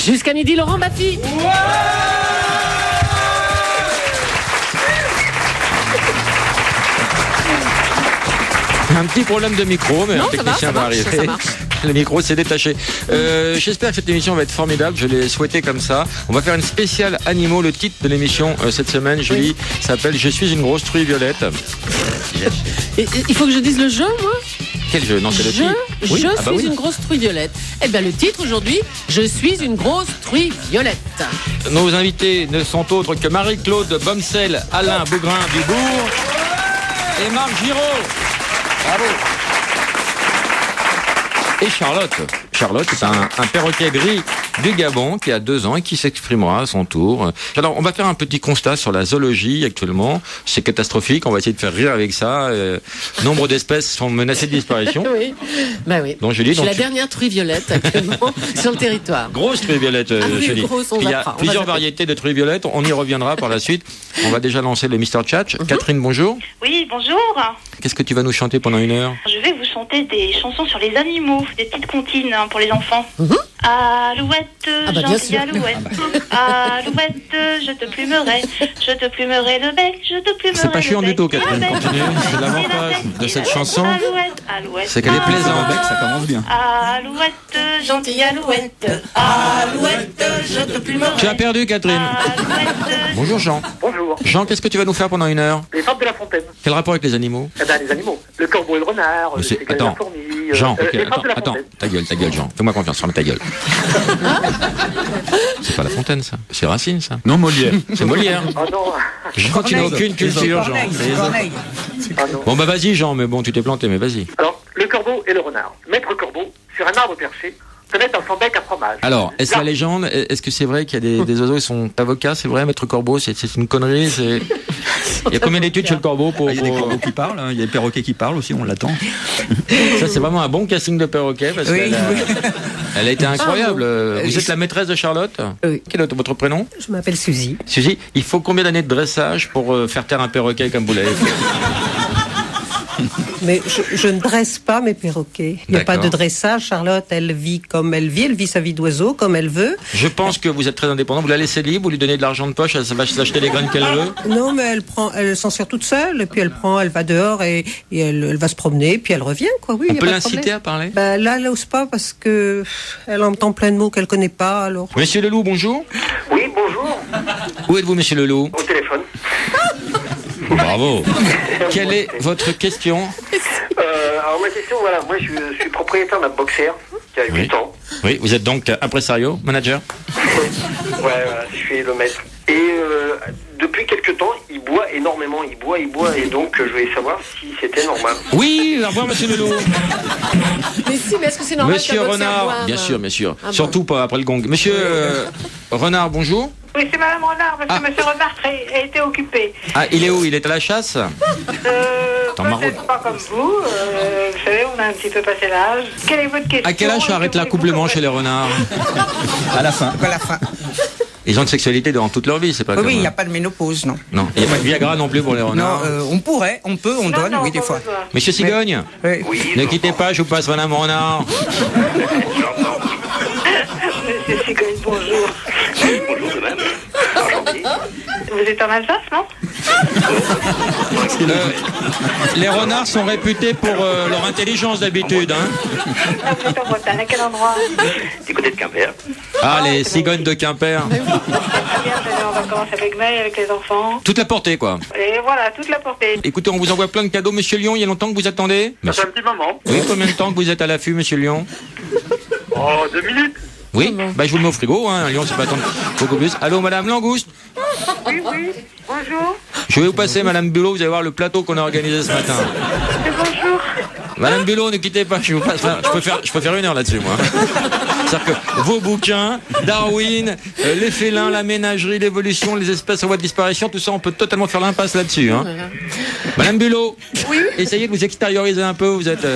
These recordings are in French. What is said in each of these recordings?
Jusqu'à midi, Laurent Baffy. Un petit problème de micro, mais Non, un technicien va arriver. ça marche. Le micro s'est détaché. J'espère que cette émission va être formidable. Je l'ai souhaité comme ça. On va faire une spéciale animaux. Le titre de l'émission cette semaine, Julie, s'appelle Je suis une grosse truie violette. Et il faut que je dise le jeu, moi. Quel jeu? Non, c'est le Je titre. Oui. suis Ah bah oui. une grosse truie violette. Eh bien, le titre aujourd'hui, Je suis une grosse truie violette. Nos invités ne sont autres que Marie-Claude Bomsel, Alain Bougrain-Dubourg et Marc Giraud. Bravo. Et Charlotte. Charlotte est un perroquet gris du Gabon qui a 2 ans et qui s'exprimera à son tour. Alors, on va faire un petit constat sur la zoologie actuellement. C'est catastrophique. On va essayer de faire rire avec ça. Nombre d'espèces sont menacées de disparition. Oui, bah oui. Donc, Julie, je suis la dernière truie violette actuellement sur le territoire. Grosse truie violette, oui, Julie. grosse, Il y a apprend, plusieurs variétés de truies violettes. On y reviendra par la suite. On va déjà lancer le Mr. Chat. Catherine, bonjour. Oui, bonjour. Qu'est-ce que tu vas nous chanter pendant 1 heure? Je vais vous chanter des chansons sur les animaux, des petites comptines pour les enfants. Alouette, bien gentille sûr. alouette. Alouette, je te plumerai le bec, je te plumerai C'est pas le chiant bec. du tout, Catherine. Le bec, Continue. C'est et la l'avantage bec, de et cette la chanson. Alouette, alouette. C'est qu'elle est plaisante. Avec, ça commence bien. Alouette, gentille alouette. Alouette, je te plumerai. Tu as perdu, Catherine. Alouette. Bonjour, Jean. Bonjour. Jean, qu'est-ce que tu vas nous faire pendant 1 heure? Les fables de La Fontaine. Quel rapport avec les animaux? Eh ben, les animaux. Le corbeau et le renard, Mais c'est- les gars et attends. la fourmi. Jean, ok, les fables de La attends, Fontaine. ta gueule, Jean. Fais-moi confiance, ferme ta gueule. C'est pas La Fontaine, ça. C'est Racine, ça. Non, Molière. C'est Molière. Oh non. Jean, tu n'as aucune culture, Jean. Ah non. Bon, bah vas-y, Jean, mais bon, tu t'es planté, mais vas-y. Alors, le corbeau et le renard. Maître corbeau, sur un arbre perché, tenait dans son bec à fromage. Alors, est-ce la légende, est-ce que c'est vrai qu'il y a des oiseaux qui sont avocats? C'est vrai, Maître Corbeau, c'est une connerie, c'est... Il y a combien d'études sur le corbeau pour... Il y a des corbeaux qui parlent, hein. Il y a des perroquets qui parlent aussi, on l'attend. Ça, c'est vraiment un bon casting de perroquet, parce qu'elle elle a été incroyable. Vous êtes la maîtresse de Charlotte? Oui. Quel est votre prénom? Je m'appelle Suzy. Suzy, il faut combien d'années de dressage pour faire taire un perroquet comme vous l'avez fait? Mais je ne dresse pas mes perroquets. Il n'y a pas D'accord. de dressage. Charlotte, elle vit comme elle vit. Elle vit sa vie d'oiseau comme elle veut. Je pense que vous êtes très indépendant. Vous la laissez libre, vous lui donnez de l'argent de poche, elle va s'acheter les graines qu'elle veut. Non, mais elle s'en sert toute seule. Et puis elle va dehors et elle va se promener. Puis elle revient, quoi. Oui, On y a peut pas de l'inciter problème. à parler? Ben, là, elle n'ose pas parce que elle entend plein de mots qu'elle connaît pas. Alors. Monsieur Leloup, bonjour. Oui, bonjour. Où êtes-vous, monsieur Leloup? Au téléphone. Bravo. Quelle est votre question? Alors, ma question, voilà. Moi, je suis propriétaire d'un boxer qui a 8 ans. Oui, vous êtes donc impresario, manager? Ouais, voilà, je suis le maître. Et depuis quelques temps, il boit énormément. Il boit. Et donc, je voulais savoir si c'était normal. Oui, au revoir, monsieur Leloup. Mais si, mais est-ce que c'est normal Monsieur qu'un boxeur Renard, boive bien sûr, bien sûr. Ah bon. Surtout pas après le gong. Monsieur Renard, bonjour. Oui, c'est Madame Renard, parce que Ah. Monsieur Renard a été occupé. Ah, il est où? Il est à la chasse? Dans ma Peut-être route. pas comme vous. Vous savez, on a un petit peu passé l'âge. Quelle est votre question? À quel âge arrête l'accouplement chez les renards? À la fin. À la fin. Ils ont de sexualité durant toute leur vie, c'est pas Oui, comme... oui, il n'y a pas de ménopause, non. Non, il n'y a pas de Viagra non plus pour les Non, renards. on pourrait, on peut, on donne, oui, des fois. Monsieur Cigogne, Oui. ne quittez pas, je vous passe Madame Renard. Monsieur Cigogne, bonjour. Bonjour de même. Enchanté. Vous êtes en Alsace, non? Les renards sont réputés pour leur intelligence d'habitude. Hein. Ah, vous êtes en Bretagne, à quel endroit? Du côté de Quimper. Ah, les cigognes de Quimper. Très bien, j'allais en vacances avec May, avec les enfants. Toute la portée, quoi. Et voilà, toute la portée. Écoutez, on vous envoie plein de cadeaux. Monsieur Lyon, il y a longtemps que vous attendez? Ça fait un petit moment. Oui, combien de temps que vous êtes à l'affût, monsieur Lyon? Oh, 2 minutes. Oui, bah, je vous le mets au frigo. Hein. Lyon, c'est pas attendre beaucoup plus. Allô, Madame Langouste? Oui, bonjour. Je vais vous passer, Madame Bulot. Vous allez voir le plateau qu'on a organisé ce matin. Et bonjour. Madame Bulot, ne quittez pas. Je peux faire 1 heure là-dessus, moi. C'est-à-dire que vos bouquins, Darwin, les félins, la ménagerie, l'évolution, les espèces en voie de disparition, tout ça, on peut totalement faire l'impasse là-dessus. Hein. Madame Bulot, essayez de vous extérioriser un peu. Vous êtes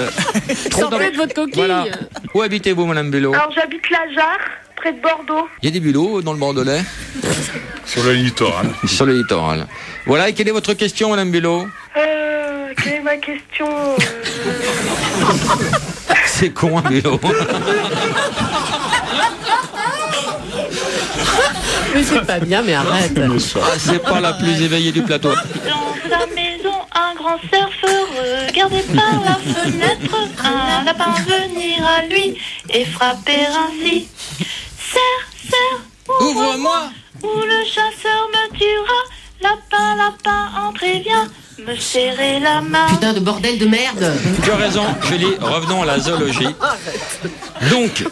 trop Sortez de votre coquille. Voilà. Où habitez-vous, Madame Bulot? Alors, j'habite la Jarre, près de Bordeaux. Il y a des bulots dans le Bordelais? Sur le littoral. Sur le littoral. Voilà, et quelle est votre question, Madame Bulot? Quelle est ma question? C'est con, un bulot. C'est pas bien, mais arrête. Ah, c'est pas la plus éveillée du plateau. Dans sa maison, un grand surfeur regardait par la fenêtre un lapin venir à lui et frapper ainsi. Serre, serre, Ouvre-moi. ou le chasseur me tuera. Lapin, lapin, entrez, viens me serrer la main. Putain de bordel de merde. Tu as raison, Julie. Revenons à la zoologie. Donc,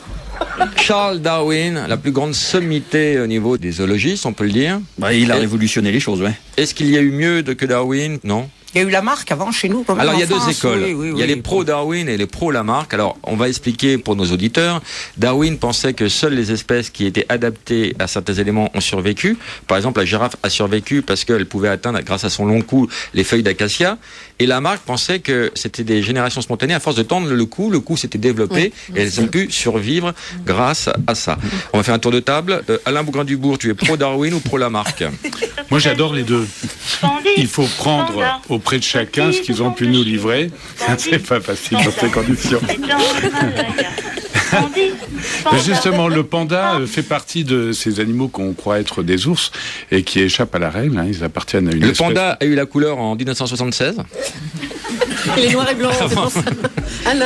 Charles Darwin, la plus grande sommité au niveau des zoologistes, on peut le dire. Bah, il a révolutionné les choses, ouais. Est-ce qu'il y a eu mieux que Darwin? Non. Il y a eu Lamarck avant chez nous. Alors il y a deux France, écoles. oui, Il y a les pro-Darwin et les pro-Lamarck. Alors on va expliquer pour nos auditeurs. Darwin pensait que seules les espèces qui étaient adaptées à certains éléments ont survécu. Par exemple, la girafe a survécu parce qu'elle pouvait atteindre, grâce à son long cou, les feuilles d'acacia. Et Lamarck pensait que c'était des générations spontanées. À force de tendre le cou s'était développé et elles ont pu survivre grâce à ça. On va faire un tour de table. Alain Bougrain-Dubourg, tu es pro-Darwin ou pro-Lamarck? Moi, j'adore les deux. Il faut prendre auprès de chacun ce qu'ils ont pu nous livrer. C'est pas facile dans ces conditions. Mais justement, le panda fait partie de ces animaux qu'on croit être des ours et qui échappent à la règle. Ils appartiennent à une espèce. Le panda a eu la couleur en 1976. Il est noir et blanc, c'est pour ça. Ah non.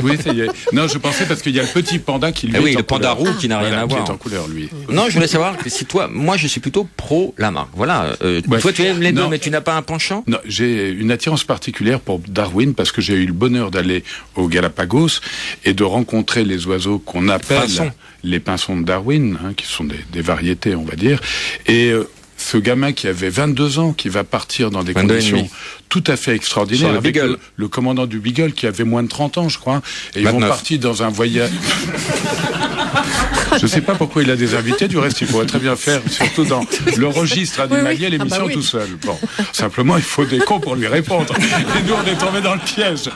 Oui, ça y est. Non, je pensais parce qu'il y a le petit panda qui lui Ah oui, est en le panda couleur. roux qui n'a rien à voir. Qui est en couleur, lui. Non, je voulais savoir que si toi, moi je suis plutôt pro Lamarck. Voilà. Ouais. Toi tu aimes les deux, Non. mais tu n'as pas un penchant? Non, j'ai une attirance particulière pour Darwin parce que j'ai eu le bonheur d'aller aux Galapagos et de rencontrer les oiseaux qu'on appelle Pinsons. les pinsons de Darwin, qui sont des variétés, on va dire. Et ce gamin qui avait 22 ans, qui va partir dans des 22 et conditions demi. tout à fait extraordinaires, Sur le avec Beagle. le commandant du Beagle qui avait moins de 30 ans, je crois, et ils 29. vont partir dans un voyage... Je ne sais pas pourquoi il a des invités, du reste il pourrait très bien faire, surtout dans le registre animalier, Oui. l'émission Ah bah oui. tout seul. Bon, simplement il faut des cons pour lui répondre. Et nous on est tombés dans le piège.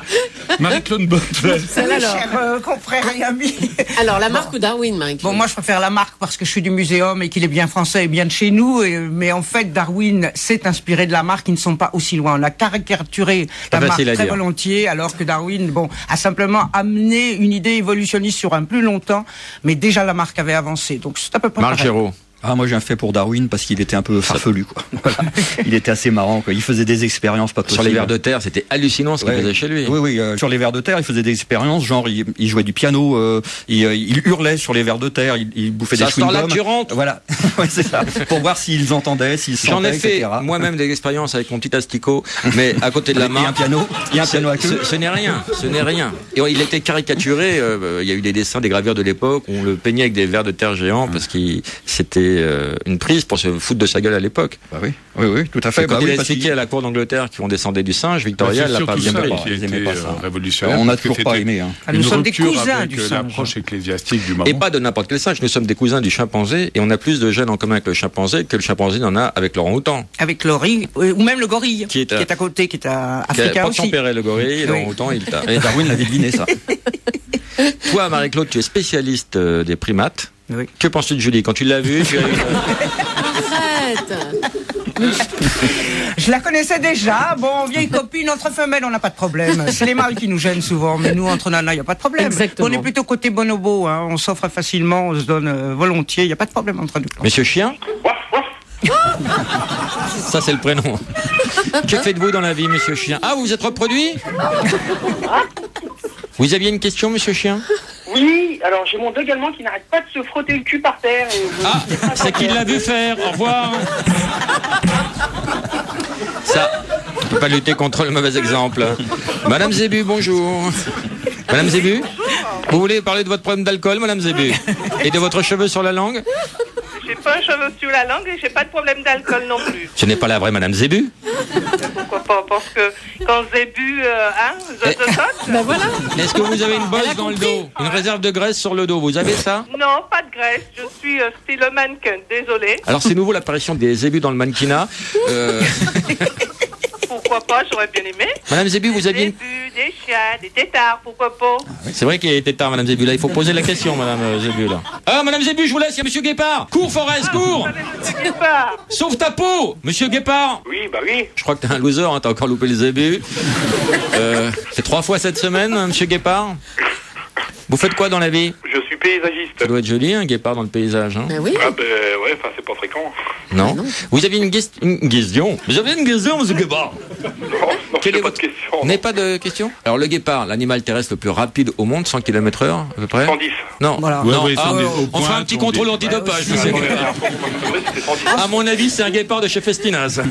Marie-Claude Bonnevel. Alors, Qu'on ferait rien mis. alors Lamarck ou Darwin, Marie? Bon, moi, je préfère Lamarck parce que je suis du muséum et qu'il est bien français et bien de chez nous. Mais en fait, Darwin s'est inspiré de Lamarck. Ils ne sont pas aussi loin. On a caricaturé Pas Lamarck facile à très dire. volontiers, alors que Darwin, bon, a simplement amené une idée évolutionniste sur un plus long temps. Mais déjà, Lamarck avait avancé. Donc, c'est à peu près Marc pareil. Géraud. Ah, moi j'ai un fait pour Darwin parce qu'il était un peu farfelu, quoi. Voilà. Il était assez marrant, quoi. Il faisait des expériences pas possibles. Sur les vers de terre, c'était hallucinant ce qu'il Ouais. faisait chez lui. Oui, oui. Sur les vers de terre, il faisait des expériences, genre il jouait du piano, il hurlait sur les vers de terre, il bouffait Ça des sort là chewing-gums. que tu rentres. Voilà, ouais, c'est ça. Pour voir s'ils entendaient, s'ils J'en sentaient, ai fait etc. moi-même des expériences avec mon petit asticot, mais à côté de Et un Lamarck. piano, il y a un piano à queue. Ce n'est rien, ce n'est rien. Et il était caricaturé. Il y a eu des dessins, des gravures de l'époque. On le peignait avec des vers de terre géants parce que c'était une prise pour se foutre de sa gueule à l'époque. Bah oui, oui, oui, tout à fait. Et quand Bah il oui, a parce expliqué qu'il- à la cour d'Angleterre qu'on descendait du singe, Victoria, C'est elle l'a pas surtout bien ça pris. qui Ils aimaient était, pas ça. révolutionnaire. On n'a parce que toujours pas c'était aimé. Hein. Ah, nous Une sommes des rupture cousins avec du singe. l'approche ecclésiastique du moment. Et pas de n'importe quel singe. Nous sommes des cousins du chimpanzé et on a plus de gènes en commun avec le chimpanzé que le chimpanzé n'en a avec l'orang-outan. Avec l'ori, ou même le gorille, Qui est à côté, qui est à Qui a africain pas aussi. tempéré le gorille, Oui. l'orang-outan, il t'a. Et Darwin l'avait deviné, ça. Toi, Marie-Claude, tu es spécialiste des primates. Oui. Que penses-tu de Julie? Quand tu l'as vue, tu as eu Arrête. Je la connaissais déjà. Bon, vieille copine, entre femelles, on n'a pas de problème. C'est les mâles qui nous gênent souvent, mais nous, entre nanas, il n'y a pas de problème. Exactement. On est plutôt côté bonobo, hein. On s'offre facilement, on se donne volontiers, il n'y a pas de problème entre nous. Monsieur Chien? Ça, c'est le prénom. Que faites-vous dans la vie, monsieur Chien? Ah, vous vous êtes reproduit? Vous aviez une question, monsieur Chien? Oui, alors j'ai mon dog allemand qui n'arrête pas de se frotter le cul par terre. Et Ah, c'est qu'il l'a vu faire. Au revoir. Ça, on peut pas lutter contre le mauvais exemple. Madame Zébu, bonjour. Madame Zébu, vous voulez parler de votre problème d'alcool, Madame Zébu? Et de votre cheveu sur la langue? J'ai pas un cheveu sur la langue et j'ai pas de problème d'alcool non plus. Ce n'est pas la vraie Madame Zébu? Pourquoi pas? Parce que quand j'ai bu, je Ben voilà. Est-ce que vous avez une Elle bosse a dans le compris. dos? Une réserve de graisse sur le dos? Vous avez ça? Non, pas de graisse. Je suis style mannequin. Désolé. Alors c'est nouveau l'apparition des zébus dans le mannequinat. Pourquoi pas? J'aurais bien aimé. Madame Zébu, vous Des aviez une... bu, des chiens, des têtards. Pourquoi pas? C'est vrai qu'il était tard, Madame Zébu. Là, il faut poser la question, Madame Zébu. Là. Ah, Madame Zébu, je vous laisse. Il y a Monsieur Guépard. Cours, Forest, cours. Je sais pas. Sauve ta peau, Monsieur Guépard. Oui, bah oui. Je crois que t'es un loser. Hein, t'as encore loupé le Zébu. C'est 3 fois cette semaine, hein, Monsieur Guépard. Vous faites quoi dans la vie? Je suis paysagiste. Ça doit être joli, un guépard dans le paysage. Hein. Ben oui. Ah ben ouais, enfin c'est pas fréquent. Non. Vous avez une question. Vous avez une question, monsieur Guépard? Non, Quelle est pas votre de question. Vous n'avez pas de question? Alors le guépard, l'animal terrestre le plus rapide au monde, 100 km/h à peu près? 110. Non. Voilà. Non. Ouais, Ah, au on fera un petit contrôle antidopage. monsieur Guépard. C'était 110. À mon avis, c'est un guépard de chez Festinaz.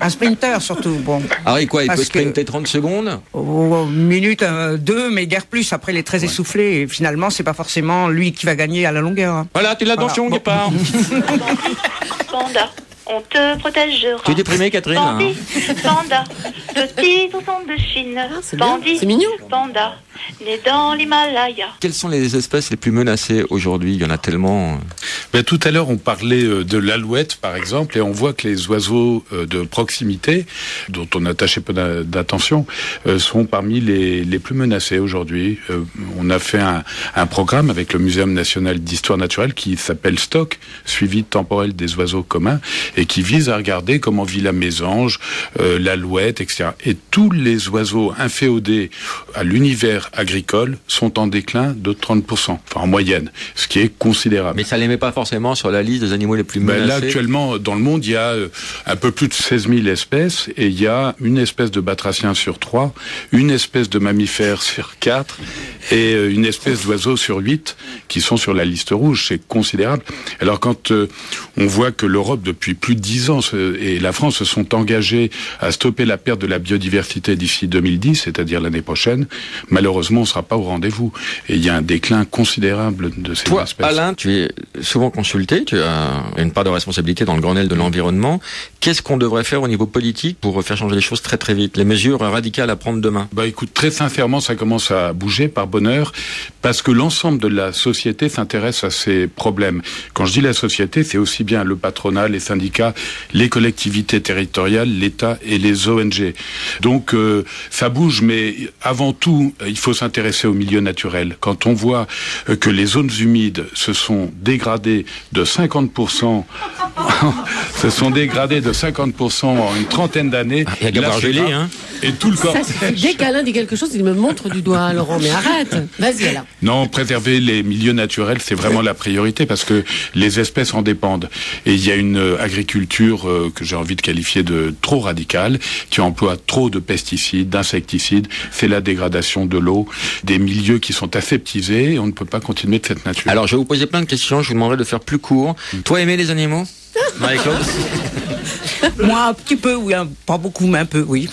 Un sprinter surtout, bon. Ah oui, quoi, il Parce peut sprinter 30 secondes? Minute, 2, mais guère plus. Après, il est très essoufflé. Et finalement, c'est pas forcément lui qui va gagner à la longueur. Hein. Voilà, tu l'as attention, Voilà. guépard. Panda, on te protégera. Tu es déprimée, Catherine? Bandit, panda, petit ourson de Chine. c'est bien, Bandit, c'est mignon. panda, né dans l'Himalaya. Quelles sont les espèces les plus menacées aujourd'hui? Il y en a tellement. Ben, tout à l'heure, on parlait de l'alouette, par exemple, et on voit que les oiseaux de proximité, dont on attachait peu d'attention, sont parmi les plus menacés aujourd'hui. On a fait un programme avec le Muséum national d'histoire naturelle qui s'appelle STOC, Suivi temporel des oiseaux communs, et qui vise à regarder comment vit la mésange, l'alouette, etc. Et tous les oiseaux inféodés à l'univers agricole sont en déclin de 30%, enfin en moyenne, ce qui est considérable. Mais ça les met pas forcément sur la liste des animaux les plus Ben menacés. là, actuellement, dans le monde, il y a un peu plus de 16 000 espèces, et il y a une espèce de batracien sur 3, une espèce de mammifère sur 4, et une espèce d'oiseau sur 8 qui sont sur la liste rouge. C'est considérable. Alors quand on voit que l'Europe, depuis plus de 10 ans, et la France se sont engagés à stopper la perte de la biodiversité d'ici 2010, c'est-à-dire l'année prochaine, malheureusement, on ne sera pas au rendez-vous. Et il y a un déclin considérable de ces Toi, espèces. Alain, tu es souvent consulté, tu as une part de responsabilité dans le Grenelle de l'environnement. Qu'est-ce qu'on devrait faire au niveau politique pour faire changer les choses très très vite? Les mesures radicales à prendre demain? Bah écoute, très sincèrement, ça commence à bouger par bonheur, parce que l'ensemble de la société s'intéresse à ces problèmes. Quand je dis la société, c'est aussi bien le patronat, les syndicats, les collectivités territoriales, l'État et les ONG. Donc ça bouge, mais avant tout, il faut s'intéresser au milieu naturel. Quand on voit que les zones humides se sont dégradées de 50%, se sont dégradées de 50% en une trentaine d'années. Il y a Gabard Gelé, hein. Et tout le corps. Dès qu'Alain dit quelque chose, il me montre du doigt, Laurent, mais arrête. Vas-y, Alain. Non, préserver les milieux naturels, c'est vraiment la priorité parce que les espèces en dépendent. Et il y a une agriculture que j'ai envie de qualifier de trop radicale, qui emploie trop de pesticides, d'insecticides. C'est la dégradation de l'eau, des milieux qui sont aseptisés et on ne peut pas continuer de cette nature. Alors, je vais vous poser plein de questions, je vous demanderai de faire plus court. Toi, aimer les animaux? Marie-Claude? Moi, un petit peu, oui. Pas beaucoup, mais un peu, oui.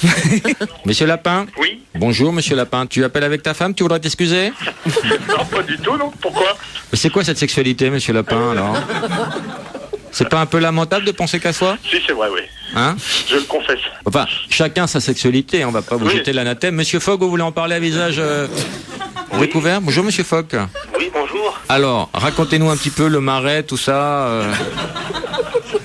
Monsieur Lapin? Oui. Bonjour, monsieur Lapin. Tu appelles avec ta femme, tu voudrais t'excuser? Non, pas du tout, non. Pourquoi? Mais c'est quoi cette sexualité, monsieur Lapin, alors? C'est pas un peu lamentable de penser qu'à soi? Si, c'est vrai, oui. Hein? Je le confesse. Enfin, chacun sa sexualité, on va pas vous Oui. jeter l'anathème. Monsieur Fogg, vous voulez en parler à visage découvert? Bonjour, monsieur Fogg. Oui, bonjour. Alors, racontez-nous un petit peu le marais, tout ça.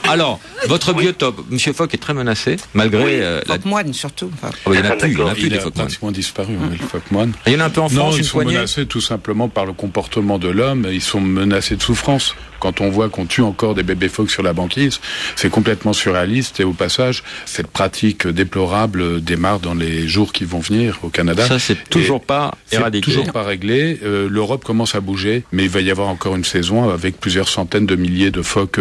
Alors, votre biotope, monsieur Fogg est très menacé, malgré la... Phoque moine, surtout. Enfin, Oh, il n'y en a plus, Il des a phoques moines. pratiquement disparu, le phoque moine. Il y en a un peu en Non, France, ils une sont poignée. menacés tout simplement par le comportement de l'homme. Ils sont menacés de souffrance. Quand on voit qu'on tue encore des bébés phoques sur la banquise, c'est complètement surréaliste. Et au passage, cette pratique déplorable démarre dans les jours qui vont venir au Canada. Ça, c'est toujours pas éradiqué. C'est toujours pas réglé. L'Europe commence à bouger, mais il va y avoir encore une saison avec plusieurs centaines de milliers de phoques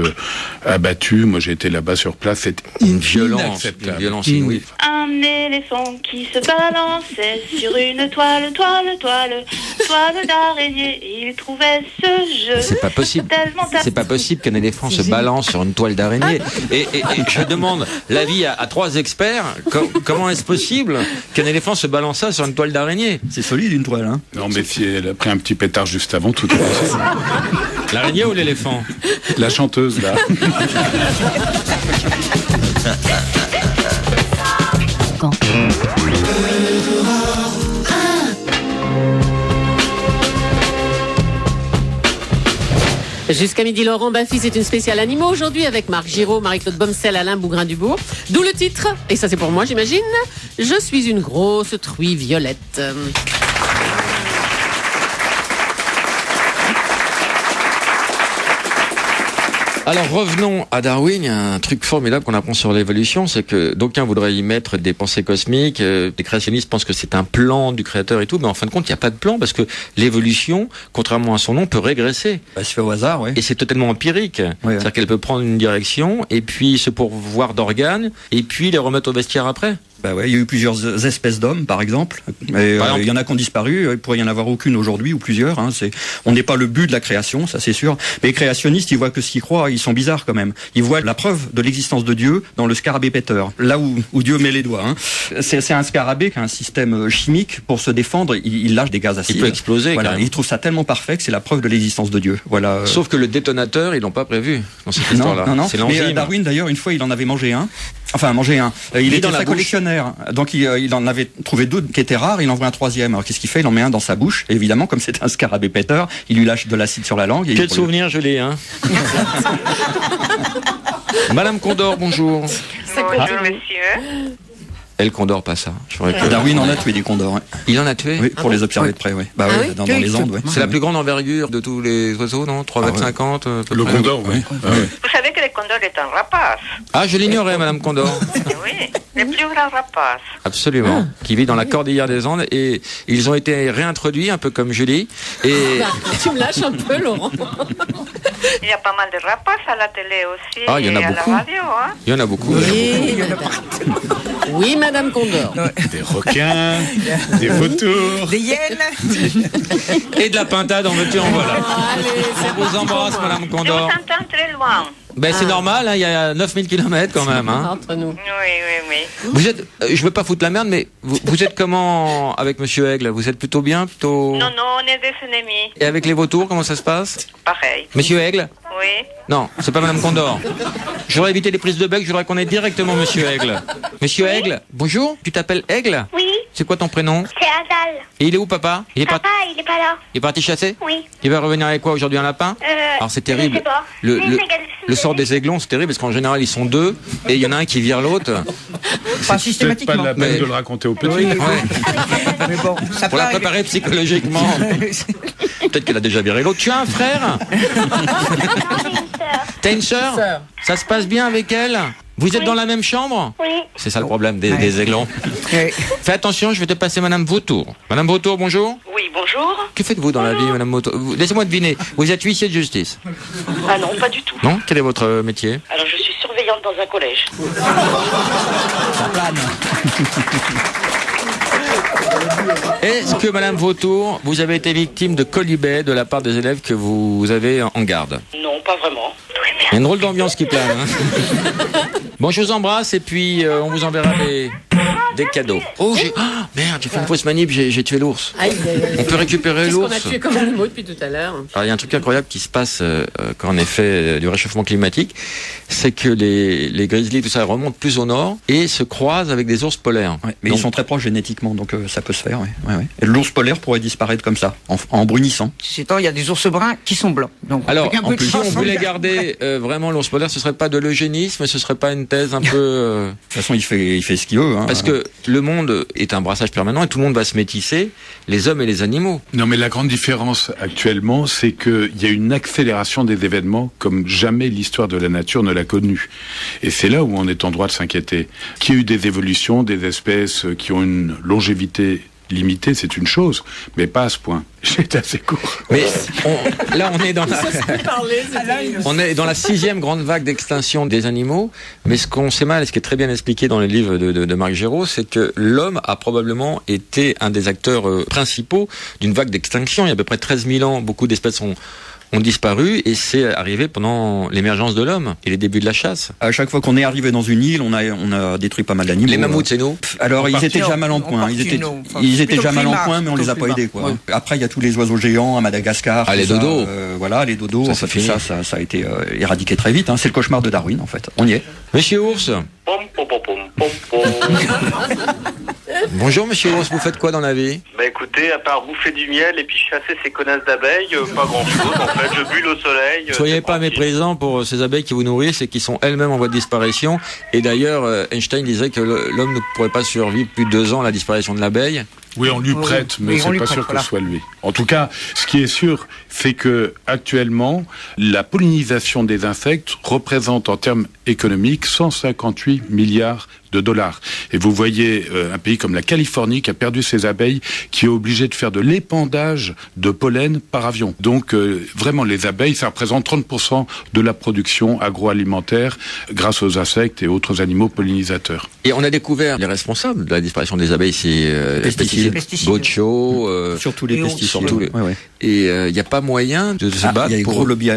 abattus. Moi, j'ai été là-bas sur place. C'est Une violence inacceptable. inouïe. Un éléphant qui se balançait sur une toile d'araignée. Il trouvait ce jeu C'est pas possible. tellement C'est pas possible qu'un éléphant se balance sur une toile d'araignée. Et je demande l'avis à 3 experts. Comment est-ce possible qu'un éléphant se balance ça sur une toile d'araignée? C'est solide une toile, hein. Non, mais si elle a pris un petit pétard juste avant, tout est possible. L'araignée ou l'éléphant? La chanteuse, là. Jusqu'à midi, Laurent Baffy, c'est une spéciale animaux aujourd'hui avec Marc Giraud, Marie-Claude Bomsel, Alain Bougrain-Dubourg. D'où le titre, et ça c'est pour moi j'imagine, je suis une grosse truie violette. Alors revenons à Darwin. Il y a un truc formidable qu'on apprend sur l'évolution, c'est que d'aucuns voudraient y mettre des pensées cosmiques, des créationnistes pensent que c'est un plan du créateur et tout, mais en fin de compte, il n'y a pas de plan parce que l'évolution, contrairement à son nom, peut régresser. Ça se fait au hasard, oui. Et c'est totalement empirique. C'est-à-dire qu'elle peut prendre une direction et puis se pourvoir d'organes et puis les remettre au vestiaire après. Bah ouais, il y a eu plusieurs espèces d'hommes, par exemple. Et il y en a qui ont disparu. Il pourrait y en avoir aucune aujourd'hui ou plusieurs. Hein. On n'est pas le but de la création, ça c'est sûr. Mais les créationnistes, ils voient que ce qu'ils croient, ils sont bizarres quand même. Ils voient la preuve de l'existence de Dieu dans le scarabée péteur, là où Dieu met les doigts. Hein. C'est un scarabée qui a un système chimique pour se défendre. Il lâche des gaz acides. Il peut exploser. Voilà, ils trouvent ça tellement parfait que c'est la preuve de l'existence de Dieu. Voilà. Sauf que le détonateur, ils l'ont pas prévu dans cette histoire-là. Non. C'est l'enzyme. Mais Darwin, d'ailleurs, une fois, il en avait mangé un. Enfin, mangé un. Il était très collectionneur. Donc, il en avait trouvé deux qui étaient rares. Il en voit un troisième. Alors, qu'est-ce qu'il fait? Il en met un dans sa bouche. Et évidemment, comme c'est un scarabée péteur, il lui lâche de l'acide sur la langue. Et quel souvenir je l'ai, hein. Madame Condor, bonjour. Bonjour, monsieur. Elle condor pas ça. Darwin en a tué des condors. Ouais. Il en a tué? Oui, pour les observer de près, oui. Bah oui, dans les Andes, ouais. C'est la plus grande envergure de tous les oiseaux, non? 3,50 m. Le condor, oui. Vous savez que le condor est un rapace. Ah, je l'ignorais, Madame Condor. Oui, le plus grand rapace. Absolument. Qui vit dans la cordillère des Andes et ils ont été réintroduits, un peu comme Julie. Et tu me lâches un peu, Laurent. Il y a pas mal de rapaces à la télé aussi. Ah, il y en a et beaucoup. À la radio, hein. Il y en a beaucoup. Oui, Madame Condor. Des requins, des vautours, des hyènes et de la pintade en veux-tu en voilà. Allez, On vous embrasse, Madame Je Condor. vous entends très loin. Ben c'est normal, hein, il y a 9000 km quand même. Hein. entre nous. Oui. Vous êtes, je veux pas foutre la merde, mais vous êtes comment avec Monsieur Aigle? Vous êtes plutôt bien, plutôt... Non, on est des ennemis. Et avec les vautours, comment ça se passe? Pareil. Monsieur Aigle? Oui. Non, c'est pas Madame Condor. J'aurais évité les prises de bec, je voudrais qu'on ait directement Monsieur Aigle. Monsieur Aigle, bonjour, tu t'appelles Aigle? Oui, C'est quoi ton prénom? c'est Adal. Et il est où, papa? Il est Papa, il est pas là. Il est parti chasser? Oui. Il va revenir avec quoi aujourd'hui, un lapin? Alors c'est terrible. Je sais pas. Le sort des aiglons, c'est terrible parce qu'en général ils sont deux et il y en a un qui vire l'autre. Pas c'est peut-être systématiquement. pas la peine de le raconter aux petits. Oui. Ouais. Mais bon, ça Pour la préparer psychologiquement. Peut-être qu'elle a déjà viré l'autre. Tu as un frère? T'as une sœur? Ça se passe bien avec elle? Vous êtes dans la même chambre? Oui. C'est ça le problème des aiglons. Fais attention, je vais te passer Madame Vautour. Madame Vautour, bonjour. Oui, bonjour. Que faites-vous dans la vie, Madame Vautour? Laissez-moi deviner. Vous êtes huissier de justice? Ah non, pas du tout. Non? Quel est votre métier? Alors, je suis surveillante dans un collège. Est-ce que Madame Vautour, vous avez été victime de colibets de la part des élèves que vous avez en garde? Non, pas vraiment. Il y a une drôle d'ambiance qui plane. Hein. Bon, je vous embrasse et puis on vous enverra des cadeaux. Oh, merde, j'ai fait une fausse manip, j'ai tué l'ours. On peut récupérer Qu'est-ce qu'on l'ours. a tué comme animaux depuis tout à l'heure? Alors, il y a un truc incroyable qui se passe quand on est fait du réchauffement climatique, c'est que les grizzlies, tout ça, remontent plus au nord et se croisent avec des ours polaires. Ouais, mais ils sont très proches génétiquement, donc ça peut se faire. Ouais. Et l'ours polaire pourrait disparaître comme ça, en brunissant. Ceci étant, il y a des ours bruns qui sont blancs. Donc, Alors, avec un en peu de plus, si chance, on voulait garder vraiment l'ours polaire, ce serait pas de l'eugénisme, ce serait pas une thèse un peu... De toute façon, il fait ce qu'il veut. Hein. Parce que le monde est un brassage permanent et tout le monde va se métisser, les hommes et les animaux. Non, mais la grande différence actuellement, c'est qu'il y a une accélération des événements comme jamais l'histoire de la nature ne l'a connue. Et c'est là où on est en droit de s'inquiéter. Qu'il y ait eu des évolutions, des espèces qui ont une longévité limitée, c'est une chose, mais pas à ce point. J'étais assez court. Mais là, on est dans on est dans la 6e grande vague d'extinction des animaux. Mais ce qu'on sait mal, et ce qui est très bien expliqué dans le livre de Marc Giraud, c'est que l'homme a probablement été un des acteurs principaux d'une vague d'extinction. Il y a à peu près 13 000 ans, beaucoup d'espèces ont disparu et c'est arrivé pendant l'émergence de l'homme et les débuts de la chasse. À chaque fois qu'on est arrivé dans une île, on a détruit pas mal d'animaux. Les mammouths, c'est nous? Alors, ils étaient déjà mal en point. Ils étaient déjà mal en point, mais on les a pas aidés, quoi. Ouais. Après, il y a tous les oiseaux géants à Madagascar. Ah, les dodos. Voilà, les dodos. Ça a été éradiqué très vite. Hein. C'est le cauchemar de Darwin, en fait. On y est. Monsieur Ours. Bonjour Monsieur Ours, vous faites quoi dans la vie? Bah écoutez, à part bouffer du miel et puis chasser ces connasses d'abeilles, pas grand chose en fait, je bulle au soleil. Soyez pas méprisants pour ces abeilles qui vous nourrissent et qui sont elles-mêmes en voie de disparition. Et d'ailleurs, Einstein disait que l'homme ne pourrait pas survivre plus de 2 ans à la disparition de l'abeille. Oui, on lui prête, mais c'est pas sûr que ce soit lui. En tout cas, ce qui est sûr, c'est que actuellement, la pollinisation des insectes représente en termes économiques 158 milliards de dollars. Et vous voyez un pays comme la Californie qui a perdu ses abeilles, qui est obligé de faire de l'épandage de pollen par avion. Donc vraiment les abeilles, ça représente 30% de la production agroalimentaire grâce aux insectes et autres animaux pollinisateurs. Et on a découvert les responsables de la disparition des abeilles, c'est les pesticides. Gaucho, surtout les pesticides. Et il n'y a pas moyen de se battre. Il y a un gros lobby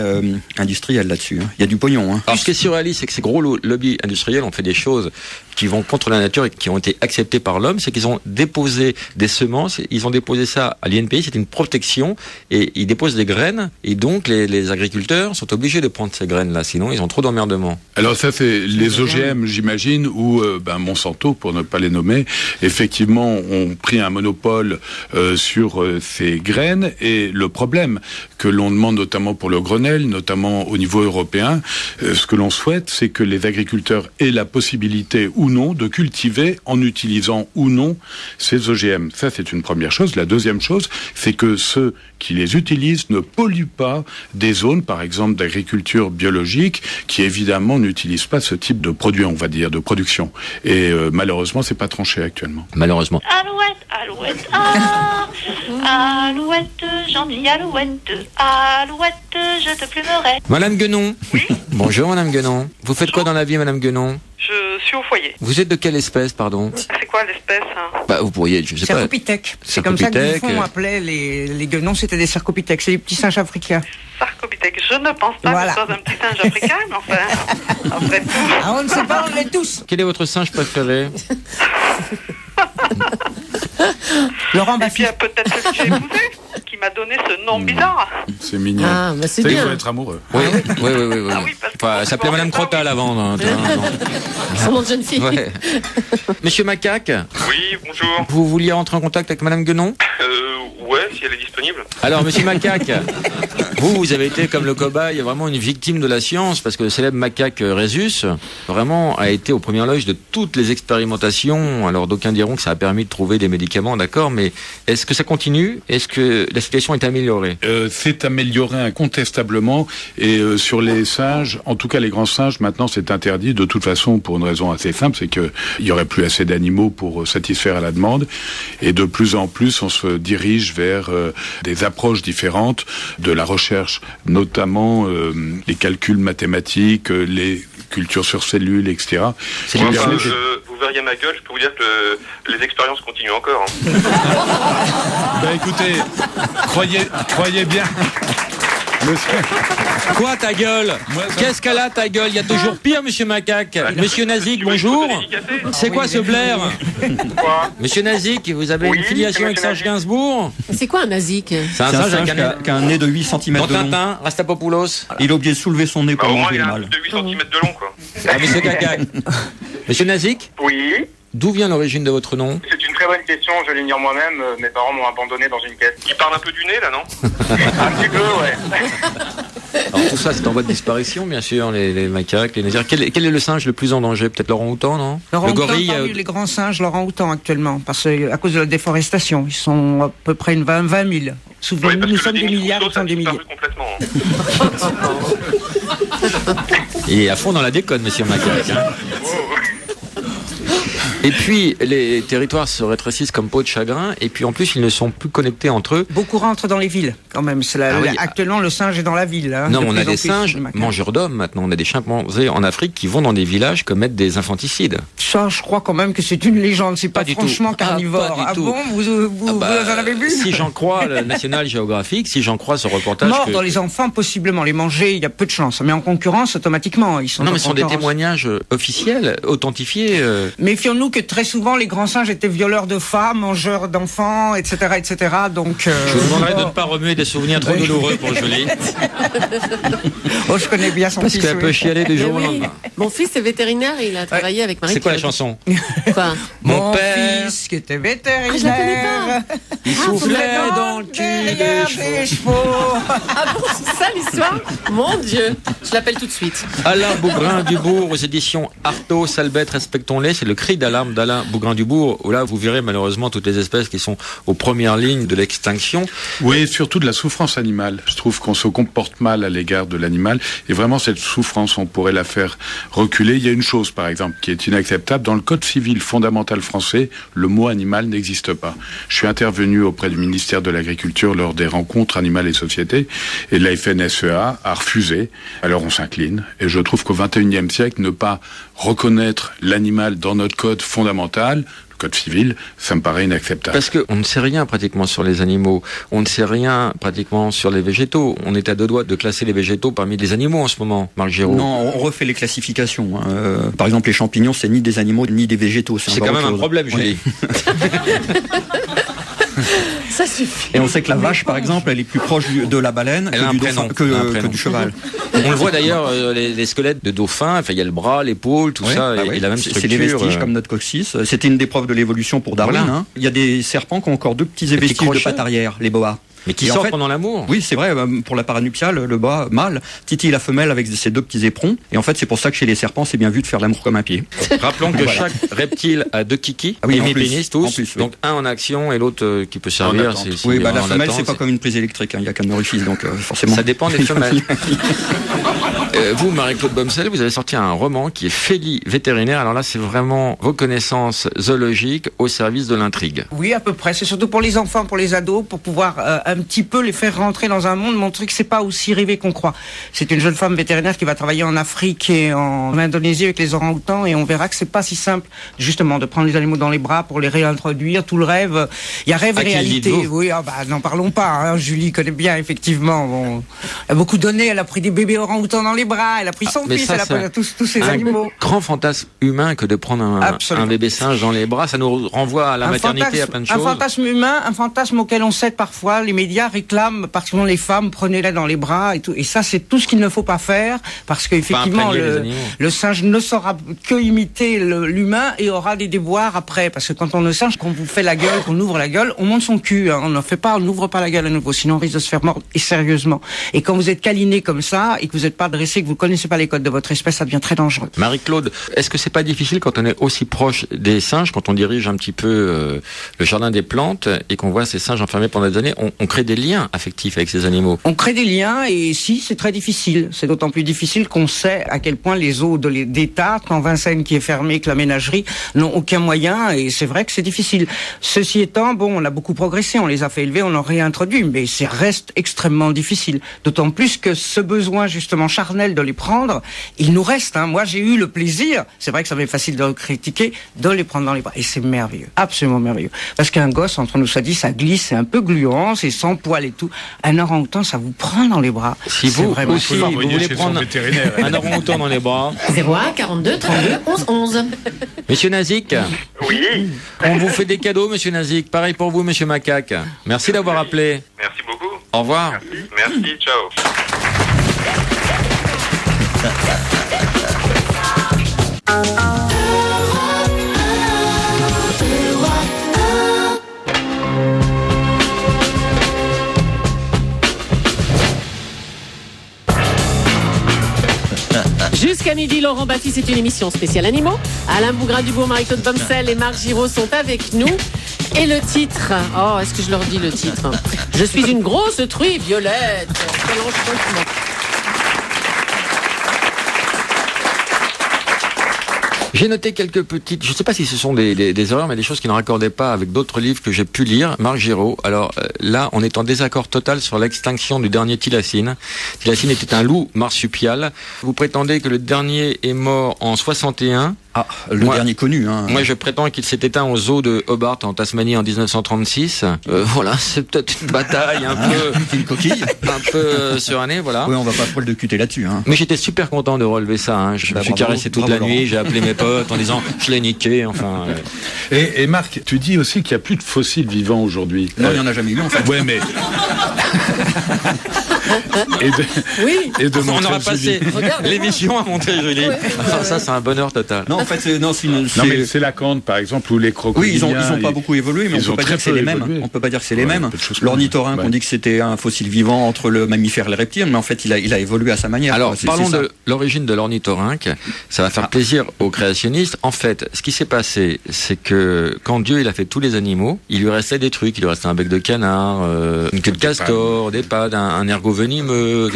industriel là-dessus. Il y a du pognon. Alors ce qui est surréaliste, c'est que ces gros lobbies industriels ont fait des choses qui vont contre la nature et qui ont été acceptées par l'homme. C'est qu'ils ont déposé des semences, ils ont déposé ça à l'INPI, c'est une protection, et ils déposent des graines, et donc les agriculteurs sont obligés de prendre ces graines-là, sinon ils ont trop d'emmerdements. Alors ça c'est les OGM, j'imagine, ou Monsanto, pour ne pas les nommer, effectivement ont pris un monopole sur ces graines, et le problème que l'on demande notamment pour le Grenelle, notamment au niveau européen, ce que l'on souhaite, c'est que les agriculteurs aient la possibilité ou non de cultiver en utilisant ou non ces OGM. Ça, c'est une première chose. La deuxième chose, c'est que ceux qui les utilisent ne polluent pas des zones, par exemple, d'agriculture biologique, qui évidemment n'utilisent pas ce type de produit, on va dire, de production. Et malheureusement, c'est pas tranché actuellement. Malheureusement. Alouette, alouette, gentille alouette, alouette, je te plumerai. Madame Guenon. Oui. Bonjour Madame Guenon. Vous faites quoi dans la vie, Madame Guenon? Je suis au foyer. Vous êtes de quelle espèce, pardon? C'est quoi l'espèce Vous pourriez, je sais pas. Cercopithèque. C'est comme ça que Buffon appelait les guenons, c'était des cercopithèques. C'est des petits singes africains. Sarcopithèque. Je ne pense pas que ce soit un petit singe africain, mais enfin, après tout. Ah, on ne sait pas, on l'est tous. Quel est votre singe préféré? Laurent Baffy. Et puis peut-être celui que j'ai épousé, qui m'a donné ce nom bizarre. C'est mignon. Ah, bah c'est bien. Il faut être amoureux. Oui. Ah oui, Elle s'appelait Madame Crotal avant. Son nom de jeune fille. Ouais. Monsieur Macaque. Oui, bonjour. Vous vouliez rentrer en contact avec Madame Guenon? Ouais, si elle est disponible. Alors, Monsieur Macaque, vous avez été comme le cobaye, vraiment une victime de la science, parce que le célèbre macaque Rhésus, vraiment, a été aux premières loges de toutes les expérimentations. Alors, d'aucuns diront que ça a permis de trouver des médicaments, d'accord, mais est-ce que ça continue? Est-ce que la situation est améliorée? C'est amélioré incontestablement, et sur les singes, en tout cas les grands singes, maintenant c'est interdit, de toute façon, pour une raison assez simple, c'est qu'il n'y aurait plus assez d'animaux pour satisfaire à la demande, et de plus en plus, on se dirige vers des approches différentes de la recherche, notamment les calculs mathématiques, les cultures sur cellules, etc. Vous verriez ma gueule, je peux vous dire que les expériences continuent encore. Écoutez, croyez bien. Quoi ta gueule? Qu'est-ce qu'elle a ta gueule? Il y a toujours pire, Monsieur Macaque. Monsieur Nazik, bonjour. C'est quoi ce blaire? Monsieur Nazik, vous avez une filiation avec Serge Gainsbourg? C'est quoi un Nazik? C'est un singe qui a un nez de 8 cm de long. Tintin, Rastapopoulos. Il est obligé de soulever son nez pour manger le mal. De 8 cm de long, quoi. Monsieur Cacac. Monsieur Nazik? Oui. D'où vient l'origine de votre nom? C'est une très bonne question, je l'ignore moi-même. Mes parents m'ont abandonné dans une caisse. Il parle un peu du nez, là, non? Un petit peu, ouais. Alors tout ça, c'est en voie de disparition, bien sûr, les macaques, les nazirs. Quel est le singe le plus en danger? Peut-être l'orang-outan, non? Le gorille. Parmi les grands singes, l'orang-outan actuellement, parce que à cause de la déforestation, ils sont à peu près 20 000. Souvenez-vous, nous sommes des milliards, ils sont des milliers. Complètement. Il est à fond dans la déconne, Monsieur Macaque. Et puis, les territoires se rétrécissent comme peau de chagrin, et puis en plus, ils ne sont plus connectés entre eux. Beaucoup rentrent dans les villes, quand même. Actuellement, le singe est dans la ville. Hein, non, on a des singes mangeurs d'hommes, maintenant. On a des chimpanzés en Afrique qui vont dans des villages commettre des infanticides. Ça, je crois quand même que c'est une légende. C'est pas franchement carnivore. Pas du tout. Bon, vous en avez vu? Si j'en crois le National Geographic, si j'en crois ce reportage... Dans les enfants, possiblement. Les manger, il y a peu de chance. Mais en concurrence, automatiquement, ils sont... Non, mais ce sont des témoignages officiels, authentifiés. Méfions-nous que très souvent les grands singes étaient violeurs de femmes, mangeurs d'enfants, etc., etc. Donc, je vous demanderai de ne pas remuer des souvenirs trop douloureux pour Julie. Je connais bien son fils. Parce qu'elle peut chialer du jour au Oui. lendemain. Mon fils est vétérinaire et il a travaillé avec Marie. C'est quoi la chanson? Quoi? Mon fils qui était vétérinaire. Je la connais pas. Il soufflait dans le cul des chevaux. Ah bon, c'est ça l'histoire? Mon Dieu. Je l'appelle tout de suite. Alain Bougrain Dubourg aux éditions Artaud, Salbette, respectons-les. C'est le cri d'Alain. l'arbre d'Alain Bougrain-Dubourg, où là, vous verrez malheureusement toutes les espèces qui sont aux premières lignes de l'extinction. Oui, surtout de la souffrance animale. Je trouve qu'on se comporte mal à l'égard de l'animal, et vraiment cette souffrance, on pourrait la faire reculer. Il y a une chose, par exemple, qui est inacceptable. Dans le Code civil fondamental français, le mot animal n'existe pas. Je suis intervenu auprès du ministère de l'Agriculture lors des rencontres Animal et Société, et la FNSEA a refusé. Alors on s'incline, et je trouve qu'au XXIe siècle, ne pas reconnaître l'animal dans notre code fondamental, le code civil, ça me paraît inacceptable. Parce qu'on ne sait rien pratiquement sur les animaux, on ne sait rien pratiquement sur les végétaux. On est à deux doigts de classer les végétaux parmi les animaux en ce moment, Marc Giraud. Non, on refait les classifications. Par exemple, les champignons, c'est ni des animaux ni des végétaux. C'est quand même un problème, Julie. Ça suffit. Et on sait que la vache, par exemple, elle est plus proche de la baleine que du cheval. On le voit d'ailleurs, les squelettes de dauphins, enfin, il y a le bras, l'épaule, tout ça, et la même structure. C'est des vestiges comme notre coccyx. C'était une des preuves de l'évolution pour Darwin. Voilà. Il y a des serpents qui ont encore deux petits vestiges de pattes arrière, les boas. Mais qui sortent pendant l'amour. Oui, c'est vrai, pour la paranuptiale, le bas mâle titille la femelle avec ses deux petits éperons. Et en fait, c'est pour ça que chez les serpents, c'est bien vu de faire l'amour comme un pied. Rappelons que chaque reptile a deux kikis, hémipénis tous. Donc un en action et l'autre qui peut servir. Oui, la femelle, c'est pas comme une prise électrique, il y a qu'un orifice, donc forcément. Ça dépend des femelles. Vous, Marie-Claude Bomsel, vous avez sorti un roman qui est Félie vétérinaire. Alors là, c'est vraiment vos connaissances zoologiques au service de l'intrigue. Oui, à peu près. C'est surtout pour les enfants, pour les ados, pour pouvoir un petit peu les faire rentrer dans un monde, montrer que c'est pas aussi rêvé qu'on croit. C'est une jeune femme vétérinaire qui va travailler en Afrique et en Indonésie avec les orang-outans, et on verra que c'est pas si simple, justement, de prendre les animaux dans les bras pour les réintroduire. Tout le rêve, il y a rêve et réalité. Oui, n'en parlons pas. Hein. Julie connaît bien, effectivement. Bon, elle a beaucoup donné. Elle a pris des bébés orang-outans dans les bras. Elle a pris son fils. Elle a pris tous ces animaux. Grand fantasme humain que de prendre un bébé singe dans les bras. Ça nous renvoie à la maternité, à plein de choses. Un fantasme humain, un fantasme auquel on sait parfois les médias réclament, parce que les femmes, prenez-les dans les bras et tout. Et ça, c'est tout ce qu'il ne faut pas faire, parce qu'effectivement, le singe ne saura que imiter l'humain et aura des déboires après. Parce que quand on le singe, qu'on vous fait la gueule, qu'on ouvre la gueule, on monte son cul. Hein. On n'ouvre pas la gueule à nouveau, sinon on risque de se faire mordre, et sérieusement. Et quand vous êtes câliné comme ça, et que vous n'êtes pas dressé, que vous connaissez pas les codes de votre espèce, ça devient très dangereux. Marie-Claude, est-ce que c'est pas difficile quand on est aussi proche des singes, quand on dirige un petit peu le jardin des plantes, et qu'on voit ces singes enfermés pendant des années, on crée des liens affectifs avec ces animaux? On crée des liens, et si, c'est très difficile. C'est d'autant plus difficile qu'on sait à quel point les eaux d'État, quand Vincennes qui est fermé, que la ménagerie, n'ont aucun moyen, et c'est vrai que c'est difficile. Ceci étant, bon, on a beaucoup progressé, on les a fait élever, on en réintroduit, mais ça reste extrêmement difficile. D'autant plus que ce besoin, justement, charnel de les prendre, il nous reste. Hein. Moi, j'ai eu le plaisir, c'est vrai que ça m'est facile de le critiquer, de les prendre dans les bras. Et c'est merveilleux, absolument merveilleux. Parce qu'un gosse, entre nous, ça dit, ça glisse, c'est un peu gluant, c'est sans poil et tout. Un orang-outan, ça vous prend dans les bras. Si vous aussi, vous voulez prendre un orang-outan dans les bras. 01 42 32 11 11. Monsieur Nazik. Oui. On vous fait des cadeaux, monsieur Nazik. Pareil pour vous, monsieur Macaque. Merci d'avoir appelé. Merci beaucoup. Au revoir. Merci, ciao. Jusqu'à midi, Laurent Baffy, c'est une émission spéciale animaux. Alain Bougrain-Dubourg, Marie-Claude Bomsel et Marc Giraud sont avec nous. Et le titre, oh, est-ce que je leur dis le titre? Je suis une grosse truie violette. J'ai noté quelques petites, je ne sais pas si ce sont des erreurs, mais des choses qui ne raccordaient pas avec d'autres livres que j'ai pu lire. Marc Giraud, alors là, on est en désaccord total sur l'extinction du dernier thylacine. Thylacine était un loup marsupial. Vous prétendez que le dernier est mort en 61. Ah, dernier connu. Hein. Moi, je prétends qu'il s'est éteint au zoo de Hobart en Tasmanie en 1936. Voilà, c'est peut-être une bataille un peu... une coquille. Un peu surannée, voilà. Oui, on va pas poil de cuter là-dessus. Hein. Mais j'étais super content de relever ça. Hein. Je me suis caressé toute la nuit, j'ai appelé mes potes en disant je l'ai niqué, enfin... Et Marc, tu dis aussi qu'il n'y a plus de fossiles vivants aujourd'hui. Non, il n'y en a jamais eu, en fait. Ouais, mais... et de on montrer aura passé l'émission à montrer Julie. Ça, c'est un bonheur total. Non, en fait, c'est la corne, par exemple, ou les crocodiliens. Oui, ils ont pas beaucoup évolué, mais on peut pas dire que c'est les mêmes. On peut pas dire que c'est les mêmes. L'ornithorynque, on dit que c'était un fossile vivant entre le mammifère et le reptile, mais en fait, il a évolué à sa manière. Alors, parlons de l'origine de l'ornithorynque. Ça va faire plaisir aux créationnistes. En fait, ce qui s'est passé, c'est que quand Dieu il a fait tous les animaux, il lui restait des trucs. Il lui restait un bec de canard, une queue de castor, des pattes, un ergot venimeux.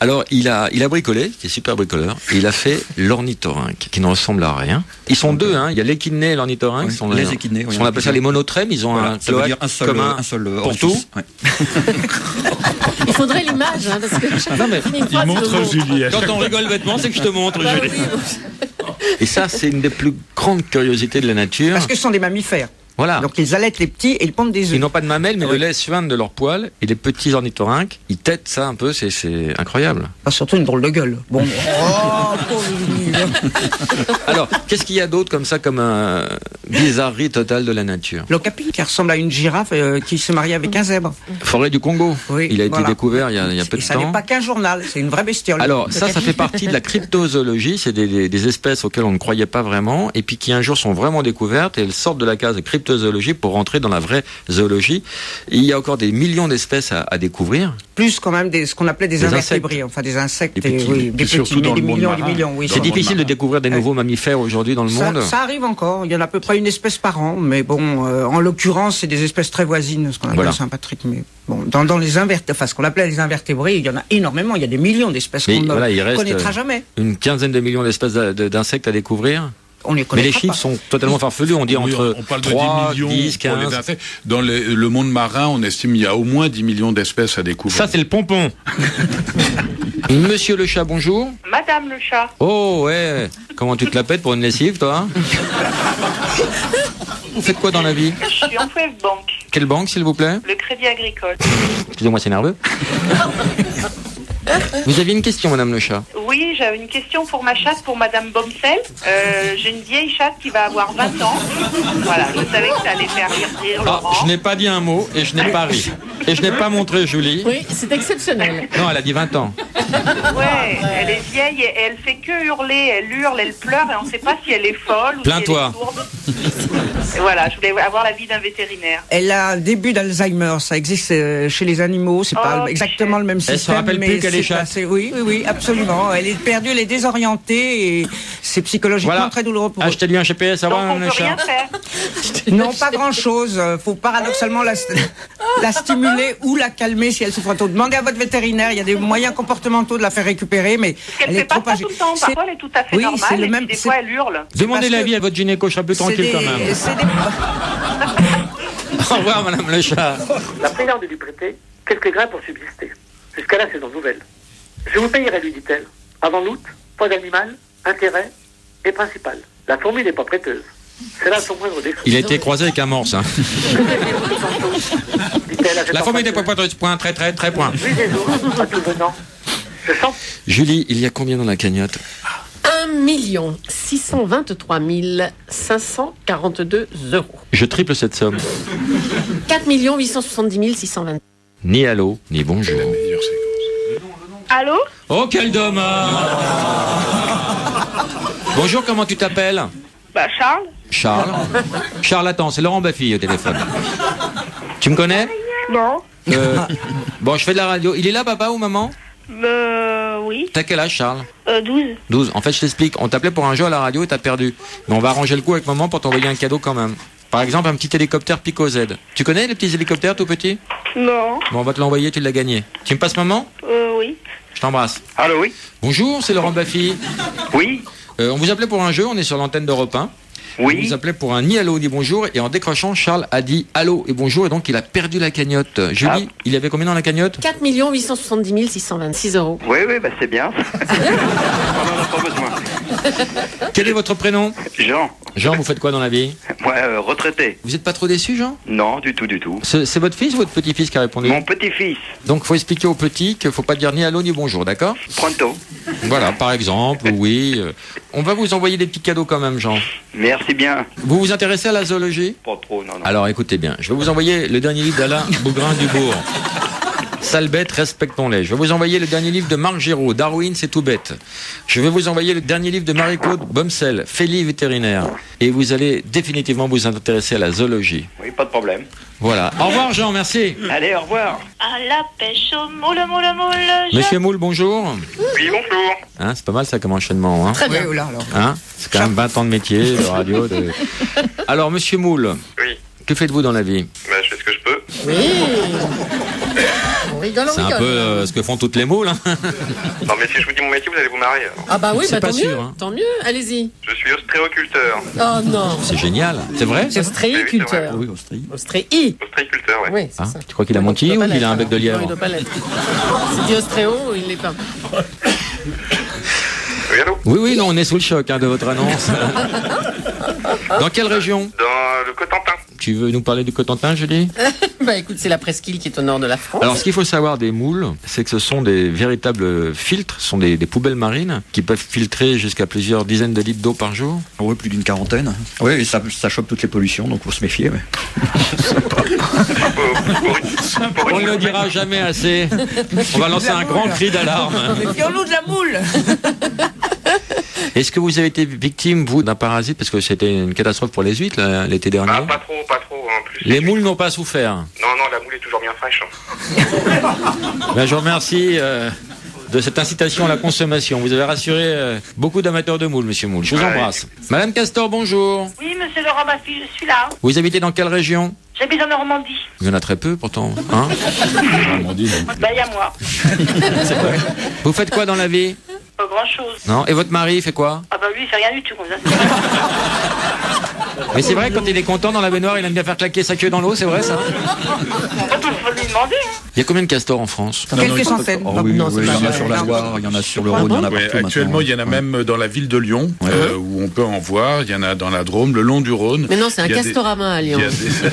Alors, il a bricolé, qui est super bricoleur, et il a fait l'ornithorynque, qui ne ressemble à rien. Ils sont deux, hein. Il y a l'échidné et l'ornithorynque. Oui, les échidnés. On appelle ça les monotrèmes. Ils ont un cloaque commun un seul pour tout. Ouais. Il faudrait l'image, hein, parce que il montre Julie. Quand on rigole bêtement, c'est que je te montre, Julie. Et ça, c'est une des plus grandes curiosités de la nature. Parce que ce sont des mammifères. Voilà. Donc ils allaitent les petits et ils pondent des œufs. Ils n'ont pas de mamelles, mais le lait suinte de leurs poils. Et les petits ornithorynques, ils têtent ça un peu, c'est incroyable. Ah, surtout une drôle de gueule. Bon. Alors, qu'est-ce qu'il y a d'autre comme ça, comme un bizarrerie totale de la nature? L'okapi, qui ressemble à une girafe qui se marie avec un zèbre. Forêt du Congo. Oui, il a été découvert il y a peu de ça temps. n'est pas qu'un journal, c'est une vraie bestiole. Alors, ça fait partie de la cryptozoologie. C'est des espèces auxquelles on ne croyait pas vraiment, et puis qui un jour sont vraiment découvertes, et elles sortent de la case de cryptozoologie pour rentrer dans la vraie zoologie. Et il y a encore des millions d'espèces à découvrir. Plus quand même ce qu'on appelait des invertébrés, enfin des insectes, des petits, des millions, oui. C'est difficile de découvrir des nouveaux mammifères aujourd'hui dans le monde. Ça arrive encore, il y en a à peu près une espèce par an, mais bon, en l'occurrence, c'est des espèces très voisines, ce qu'on appelle Saint-Patrick. Mais bon, dans les ce qu'on appelait les invertébrés, il y en a énormément, il y a des millions d'espèces qu'on ne connaîtra jamais. Une quinzaine de millions d'espèces d'insectes à découvrir. Mais les chiffres sont totalement farfelus. On dit entre 3, 10, 15. Dans le monde marin, on estime qu'il y a au moins 10 millions d'espèces à découvrir. Ça, c'est le pompon. Monsieur le chat, bonjour. Madame le chat. Oh, ouais. Comment tu te la pètes pour une lessive, toi? Vous faites quoi dans la vie? Je suis employée de banque. Quelle banque, s'il vous plaît? Le Crédit Agricole. Excusez-moi, c'est nerveux. Vous aviez une question, Madame le chat? Oui, j'avais une question pour ma chatte, pour Madame Bomsel. J'ai une vieille chatte qui va avoir 20 ans. Voilà, je savais que ça allait faire rire Laurent. Je n'ai pas dit un mot et je n'ai pas ri. Et je n'ai pas montré Julie. Oui, c'est exceptionnel. Non, elle a dit 20 ans. Ouais, elle est vieille et elle fait que hurler. Elle hurle, elle pleure et on ne sait pas si elle est folle ou Plains-toi. si elle est sourde. Et voilà, je voulais avoir l'avis d'un vétérinaire. Elle a un début d'Alzheimer, ça existe chez les animaux, c'est pas exactement le même système. Elle se rappelle plus qu'elle est chatte. Oui, absolument. Elle est perdue, elle est désorientée et c'est psychologiquement très douloureux pour elle. Achetez-lui un GPS, ça va, le chat? Rien faire. Non, pas grand-chose. Faut paradoxalement la stimuler ou la calmer si elle souffre trop. Demandez à votre vétérinaire, il y a des moyens comportementaux de la faire récupérer, mais elle est trop âgée. Tout le temps, parfois elle est tout à fait normale, c'est le même. Des fois elle hurle. Demandez l'avis à votre gynéco, je serai plus tranquille quand même. Au revoir, Madame le chat. La présidente lui prêter quelques grains pour subsister. Jusqu'à la saison nouvelle. Je vous payerai, lui dit-elle. Avant l'août, pas d'animal, intérêt et principal. La fourmi n'est pas prêteuse. C'est là son moindre défaut. Il a été croisé avec un morse. Hein. La fourmi n'est pas prêteuse, point, très point. Oui, des jours, à tout venant. Je sens. Julie, il y a combien dans la cagnotte? 1 623 542 euros. Je triple cette somme. 4 870 620. Ni allô, ni bonjour. Allô? Oh, quel dommage! Bonjour, comment tu t'appelles? Bah, Charles. Charles, attends, c'est Laurent Baffy au téléphone. Tu me connais? Non. Bon, je fais de la radio. Il est là, papa ou maman? Oui. T'as quel âge, Charles? 12. 12. En fait, je t'explique. On t'appelait pour un jeu à la radio et t'as perdu. Mais on va arranger le coup avec maman pour t'envoyer un cadeau quand même. Par exemple, un petit hélicoptère Pico Z. Tu connais les petits hélicoptères tout petits? Non. Bon, on va te l'envoyer, tu l'as gagné. Tu me passes maman? Oui. Je t'embrasse. Allô, oui? Bonjour, c'est Laurent Baffy. Oui. On vous appelait pour un jeu, on est sur l'antenne d'Europe 1. Oui. On vous appelait pour un ni allô ni bonjour, et en décrochant, Charles a dit allô et bonjour, et donc il a perdu la cagnotte. Julie, il y avait combien dans la cagnotte? 4 870 626 euros. Oui, bah c'est bien. On n'en a pas besoin. Quel est votre prénom? Jean. Jean, vous faites quoi dans la vie? Ouais, retraité. Vous n'êtes pas trop déçu, Jean? Non, du tout. C'est votre fils ou votre petit-fils qui a répondu? Mon petit-fils. Donc il faut expliquer au petit qu'il ne faut pas dire ni allô ni bonjour, d'accord? Pronto. Voilà, par exemple, oui. On va vous envoyer des petits cadeaux quand même, Jean. Merci bien. Vous vous intéressez à la zoologie? Pas trop, non. Alors écoutez bien, je vais vous envoyer le dernier livre d'Alain Bougrain-Dubourg. Sale bête, respectons-les. Je vais vous envoyer le dernier livre de Marc Giraud, Darwin, c'est tout bête. Je vais vous envoyer le dernier livre de Marie-Claude Bomsel, Félie vétérinaire. Et vous allez définitivement vous intéresser à la zoologie. Oui, pas de problème. Voilà. Au revoir, Jean, merci. Allez, au revoir. À la pêche au moule. Monsieur Moule, bonjour. Oui, bonjour. Hein, c'est pas mal ça comme enchaînement. Hein. Très bien. Oui, là, alors. Hein, c'est quand même 20 ans de métier, de radio. Alors, monsieur Moule, Oui. que faites-vous dans la vie? Bah, je fais ce que je peux. Oui. On rigole, C'est un peu ce que font toutes les moules. Hein. Non, mais si je vous dis mon métier, vous allez vous marier. Ah bah oui, C'est bah, pas tant sûr, mieux. hein. Tant mieux, allez-y. Je suis ostréoculteur. Oh non. C'est génial. C'est vrai? Ostréiculteur. Oui, Australie. Ostréiculteur, ouais. Oui, c'est Ah, ça. tu crois qu'il a Il menti doit ou pas il a l'être, un bec de alors. lièvre? Non, il doit pas l'être. C'est dit ostréo, il l'est pas. Oui, allô? Oui, non, on est sous le choc de votre annonce. Dans quelle région? Dans le Cotentin. Tu veux nous parler du Cotentin, Julie? Bah écoute, c'est la presqu'île qui est au nord de la France. Alors, ce qu'il faut savoir des moules, c'est que ce sont des véritables filtres, ce sont des poubelles marines qui peuvent filtrer jusqu'à plusieurs dizaines de litres d'eau par jour. Oui, plus d'une quarantaine. Oui, et ça chope toutes les pollutions, donc faut se méfier. Ouais. On ne le dira jamais assez. On va lancer un grand cri d'alarme. Méfions-nous de la moule. Est-ce que vous avez été victime, vous, d'un parasite? Parce que c'était une catastrophe pour les huîtres l'été dernier. Ah, pas trop. En plus. Les moules n'ont pas souffert. Non, la moule est toujours bien fraîche. Ben, je vous remercie de cette incitation à la consommation. Vous avez rassuré beaucoup d'amateurs de moules, monsieur Moule. Je vous embrasse. Madame Castor, bonjour. Oui, monsieur Laurent Baffy, je suis là. Vous habitez dans quelle région? J'habite en Normandie. Il y en a très peu, pourtant. Hein? Bah, il y a moi. Vous faites quoi dans la vie? Pas grand-chose. Non. Et votre mari fait quoi? Ah bah lui, il fait rien du tout comme ça. Mais c'est vrai, quand il est content dans la baignoire, il aime bien faire claquer sa queue dans l'eau, c'est vrai ça? Faut lui demander. Il y a combien de castors en France? Quelques centaines. Oh, oui, Non, oui, c'est il y pas en a vrai. sur la Loire, il y en a sur le Rhône, il y en a Ouais, partout actuellement, il y en a même dans la ville de Lyon, où on peut en voir. Il y en a dans la Drôme, le long du Rhône. Mais non, c'est un Il y a castorama à Lyon. il y a des-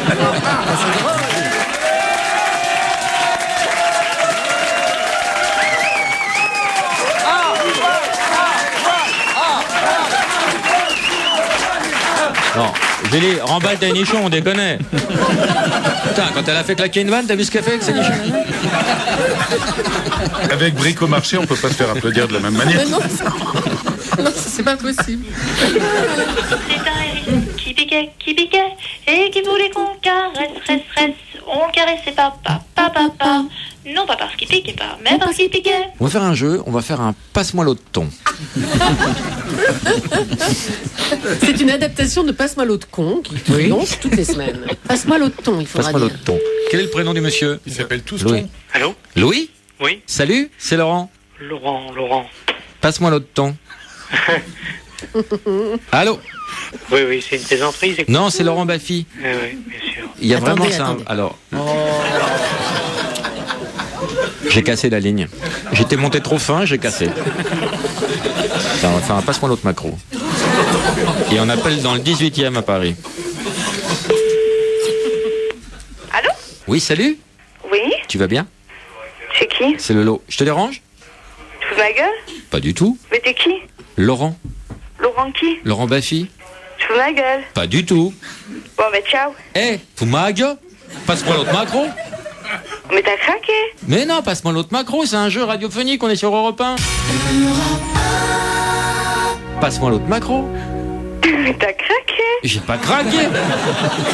Non, Julie, remballe tes nichons, on déconne. Putain, quand elle a fait claquer une vanne, t'as vu ce qu'elle fait avec ses nichons? Avec Bricomarché, on peut pas se faire applaudir de la même manière. Mais non, non, c'est pas possible. C'est un hérisson qui piquait, et qui voulait qu'on caresse. On caressait papa. Non pas parce qu'il piquait pas, mais parce qu'il piquait. On va faire un jeu, on va faire un passe-moi l'eau de thon. C'est une adaptation de Passe-moi l'eau de con qui triomphe toutes les semaines. Passe-moi l'eau de thon, il faudra Passe-moi l'eau dire. de thon. Quel est le prénom du monsieur? Ils s'appellent tous Louis. Thon. Allô? Louis? Oui. Salut, c'est Laurent. Laurent. Passe-moi l'eau de thon. Allô? Oui, c'est une plaisanterie. Non, c'est Laurent Baffy. Oui, bien sûr. Il y a Attendez, vraiment ça. attendez. Alors. J'ai cassé la ligne. J'étais monté trop fin, j'ai cassé. Ça, on va faire un passe-moi l'autre macro. Et on appelle dans le 18e à Paris. Allô? Oui, salut. Oui? Tu vas bien? C'est qui? C'est le lot. Je te dérange? Tu fous ma gueule? Pas du tout. Mais t'es qui? Laurent. Laurent qui? Laurent Baffy. Tu fous ma gueule? Pas du tout. Bon, mais ciao. Eh, fous ma gueule. Passe-moi l'autre macro. Mais t'as craqué? Mais non, passe-moi l'autre macro, c'est un jeu radiophonique, on est sur Europe 1. Passe-moi l'autre macro. Mais t'as craqué? J'ai pas craqué.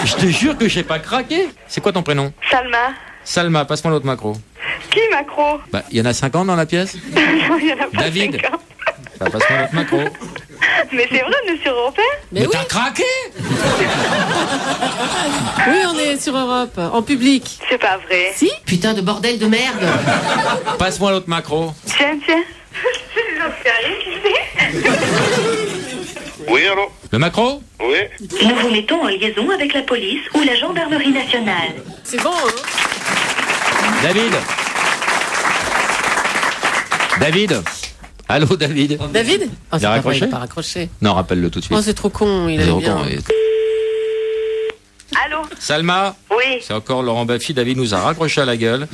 Je te jure que j'ai pas craqué. C'est quoi ton prénom? Salma. Salma, passe-moi l'autre macro. Qui, Macro? Bah, il y en a 50 dans la pièce. Non, il y en a pas David. 50. Bah, passe-moi l'autre macro. Mais c'est vrai, on est sur Europe 1? Mais oui, t'as craqué? oui, on est sur Europe, en public. C'est pas vrai. Si? Putain de bordel de merde. Passe-moi l'autre macro. Tiens. J'en fais rien, tu sais. Oui, allô? Le macro? Oui. Nous vous mettons en liaison avec la police ou la gendarmerie nationale. C'est bon, hein? David. Allô, David. David? Oh, c'est a pas vrai, raccroché il a pas raccroché. Non, rappelle-le tout de suite. Oh, c'est trop con, il a Zéro bien. con, et- Allô? Salma. Oui. C'est encore Laurent Baffy. David nous a raccroché à la gueule.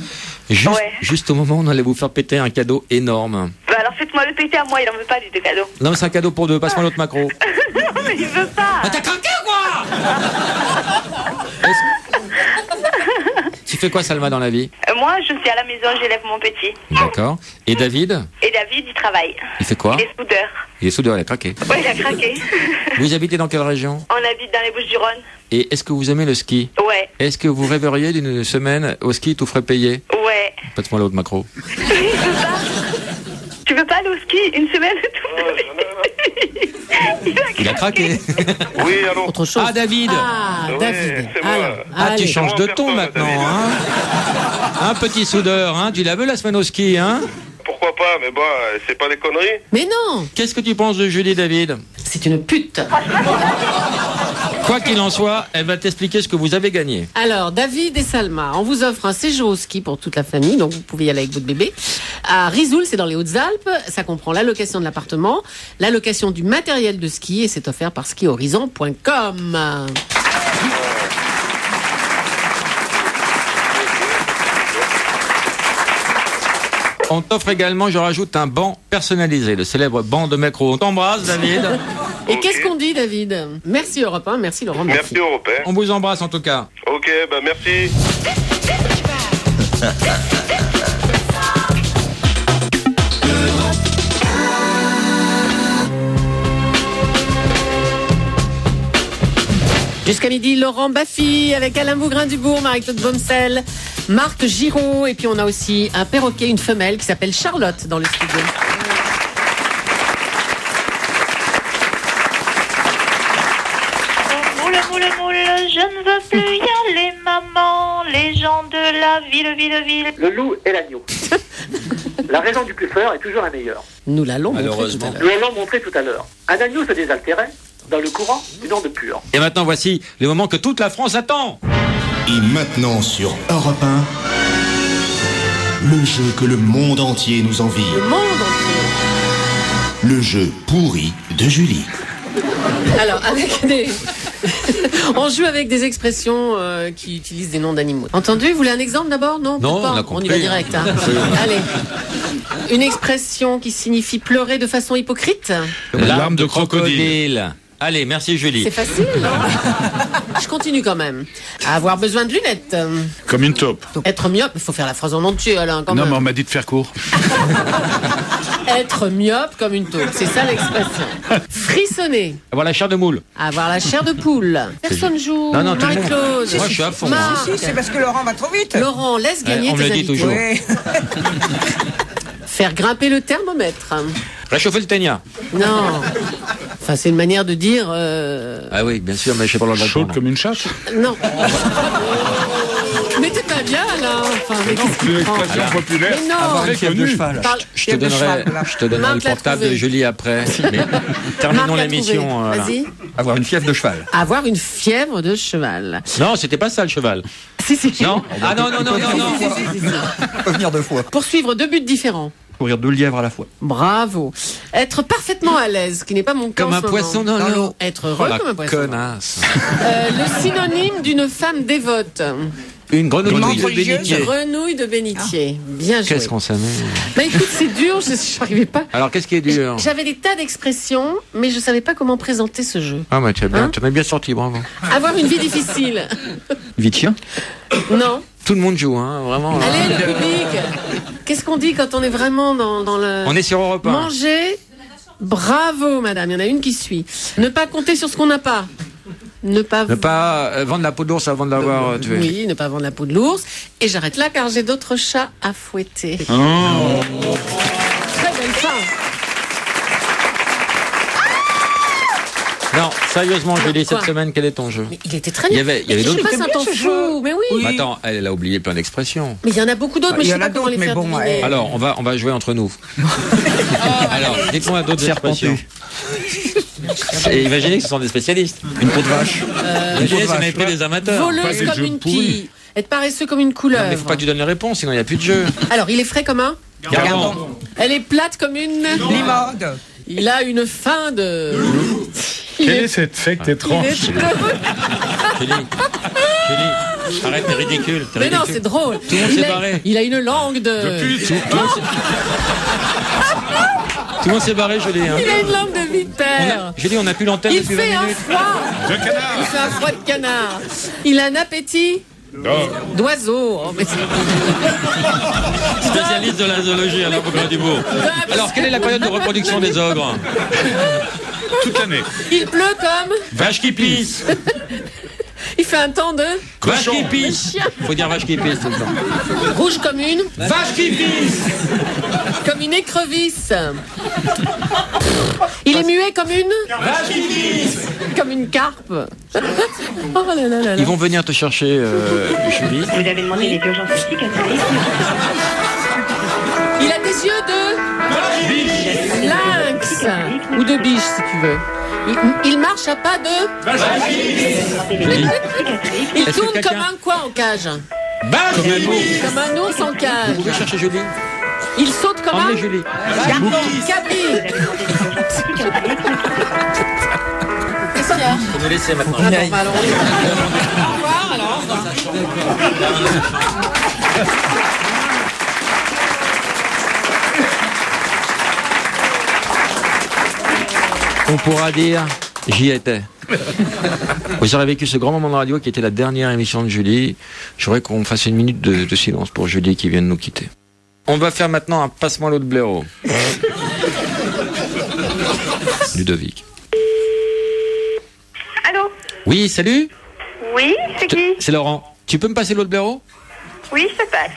Ouais. Juste au moment où on allait vous faire péter un cadeau énorme. Bah alors faites-moi le péter à moi, il en veut pas lui de cadeau. Non, mais c'est un cadeau pour deux. Passe-moi l'autre macro. Non, mais il veut pas. T'as craqué ou quoi? Tu fais quoi, Salma, dans la vie? Moi, je suis à la maison, j'élève mon petit. D'accord. Et David? Et David, il travaille. Il fait quoi? Il est soudeur. Il est soudeur, il a craqué. Ouais, il a craqué. Vous habitez dans quelle région? On habite dans les Bouches-du-Rhône. Et est-ce que vous aimez le ski? Ouais. Est-ce que vous rêveriez d'une semaine au ski tout frais payé? Ouais. Passe-moi l'autre macro. Tu veux pas aller au ski une semaine Il a craqué. Oui, allô. Autre chose. Ah, David. Ah, Oui, David. c'est moi. Alors, Ah, tu allez. changes de ton Comment maintenant, faire ça, hein? Un petit soudeur, hein? Tu la veux la semaine au ski, hein? Pourquoi pas, mais bon, c'est pas des conneries. Mais non, Qu'est-ce que tu penses de Julie, David? c'est une pute. Quoi qu'il en soit, elle va t'expliquer ce que vous avez gagné. Alors, David et Salma, on vous offre un séjour au ski pour toute la famille, donc vous pouvez y aller avec votre bébé. À Risoul, c'est dans les Hautes-Alpes. Ça comprend la location de l'appartement, la location du matériel de ski, et c'est offert par skihorizon.com. On t'offre également, je rajoute, un banc personnalisé, le célèbre banc de Macro. On t'embrasse, David. Et Ok. qu'est-ce qu'on dit, David? Merci Europe 1, merci Laurent. Merci, Européen. On vous embrasse en tout cas. Ok, bah merci. Jusqu'à midi, Laurent Baffy avec Alain Bougrain-Dubourg, Marie-Claude Baumsel, Marc Giraud, et puis on a aussi un perroquet, une femelle qui s'appelle Charlotte dans le studio. Moule, moule, moule, je ne veux plus y aller, maman. Les gens de la ville. Le loup et l'agneau. La raison du plus fort est toujours la meilleure. Nous l'allons montrer tout à Malheureusement. l'heure. Nous l'avons montré tout à l'heure. Un agneau se désaltérait dans le courant d'une onde pure. Et maintenant, voici le moment que toute la France attend. Et maintenant sur Europe 1, le jeu que le monde entier nous envie. Le monde entier. Le jeu pourri de Julie. Alors, avec des... on joue avec des expressions qui utilisent des noms d'animaux. Entendu? Vous voulez un exemple d'abord? Non, Non, peut-être pas. on a compris. y va direct. Hein. Allez. Une expression qui signifie pleurer de façon hypocrite. Larme de crocodile. Allez, merci Julie. C'est facile. Je continue quand même. Avoir besoin de lunettes. Comme une taupe. Être myope. Il faut faire la phrase en entier, Alain, quand Non, même. mais on m'a dit de faire court. Être myope comme une taupe. C'est ça l'expression. Frissonner. Avoir la chair de moule. Avoir la chair de poule. Personne joue. Non, non, tout le monde. Marie-Claude. Moi, je suis à fond. Marc. Si, c'est parce que Laurent va trop vite. Laurent, laisse gagner on me tes le dit invités. toujours. Ouais. Faire grimper le thermomètre. Réchauffer le ténia. Non. Enfin, c'est une manière de dire... Ah oui, bien sûr, mais je sais pas le Chaude comme une chatte. Non. Mais t'es pas bien, là. Enfin, mais qu'est-ce C'est qu'il une prend expression populaire. Mais non. Avoir une Très fièvre de connu. cheval. Parle- Je te donnerai, Marc le l'a portable trouvé. de Julie après. Mais terminons Marc l'a l'émission. trouvé. voilà. Vas-y. Avoir une fièvre de cheval. Avoir une fièvre de cheval. Non, c'était pas ça le cheval. Si, si. Non. Ah non, non, non, non, non. On peut venir deux fois. Poursuivre deux buts différents. Courir deux lièvres à la fois. Bravo. Être parfaitement à l'aise, ce qui n'est pas mon cas Comme en un ce moment. poisson dans l'eau. Être Oh, heureux la comme un poisson. connasse. Le synonyme d'une femme dévote. Une grenouille Grenouille de religieuse. bénitier. Grenouille de bénitier. Bien joué. Qu'est-ce qu'on s'amuse. Bah écoute, c'est dur, je n'arrivais pas. Alors, qu'est-ce qui est dur? J'avais des tas d'expressions, mais je savais pas comment présenter ce jeu. Ah, mais tu as bien, Hein tu en as bien sorti, bravo. Avoir une vie difficile. Vie de chien. Non. Tout le monde joue, hein, vraiment. là. Allez, le public. Qu'est-ce qu'on dit quand on est vraiment dans le... On est sur Europe 1. Manger. Bravo, madame. Il y en a une qui suit. Ne pas compter sur ce qu'on n'a pas. Ne pas... Ne pas vendre la peau d'ours avant de l'avoir tué. Oui, ne pas vendre la peau de l'ours. Et j'arrête là car j'ai d'autres chats à fouetter. Oh. Très belle fin. Non, sérieusement, Julie, Quoi cette semaine, quel est ton jeu? Mais il était très Il y bien. avait- il y avait Je d'autres- passe un temps fou, mais oui. Mais attends, elle a oublié plein d'expressions. Mais il y en a beaucoup d'autres, mais Il y je en sais a pas comment les d'autres, mais faire bon, deviner. Alors, on va jouer entre nous. Alors, dites-moi d'autres Serpentu. expressions. Et imaginez que ce sont des spécialistes. Une peau de vache. Imaginez si on avait pris des amateurs. Pas Voleuse des comme jeux une pourris. pie. Être paresseux comme une couleur. Non, mais faut pas que tu donnes les réponses, sinon il n'y a plus de jeu. Alors, il est frais comme un. Gardons. Elle est plate comme une. Limode. Il a une fin de. Il Quelle est- est cette fête il étrange? est- Julie, arrête, t'es ridicule. T'es Mais non, ridicule. c'est drôle. Tout le monde Il s'est a- barré. Il a une langue de. Tout le monde s'est barré, Julie. Hein. Il a une langue de vipère. Julie, on n'a plus l'antenne Il depuis 20 fait un minutes. froid. De canard. Il fait un froid de canard. Il a un appétit D'oiseaux. Oh, mais Spécialiste de la zoologie, Alain Bougrain-Dubourg. Alors, quelle est la période de reproduction des ogres? Toute l'année. il pleut comme. Vache qui pisse. Il fait un temps de. Vache qui pisse. Faut dire vache qui pisse tout le temps. Rouge comme une. Vache qui pisse. Comme une écrevisse. Il est muet comme une. Vache qui pisse. Comme une carpe. Oh là là là là. Ils vont venir te chercher, Julie. Vous avez demandé les urgences psychiatriques. Il a des yeux de. Lynx. Ou de biche, si tu veux. Il marche à pas de. Il Est-ce que tourne quelqu'un- comme un quoi en cage? Comme un ours. Comme un ours en Vous cage. pouvez chercher Julie. Il saute comme un. Emmenez Julie. Cabri. Qu'est-ce qu'il y a? Faut nous laisser maintenant. Ah bon, bah alors, au revoir alors. On pourra dire, j'y étais. Vous aurez vécu ce grand moment de radio qui était la dernière émission de Julie. J'aimerais qu'on fasse une minute de silence pour Julie qui vient de nous quitter. On va faire maintenant un passe-moi l'autre blaireau. Ludovic. Allô? Oui, salut. Oui, c'est qui? C'est Laurent. Tu peux me passer l'autre blaireau? Oui, je te passe.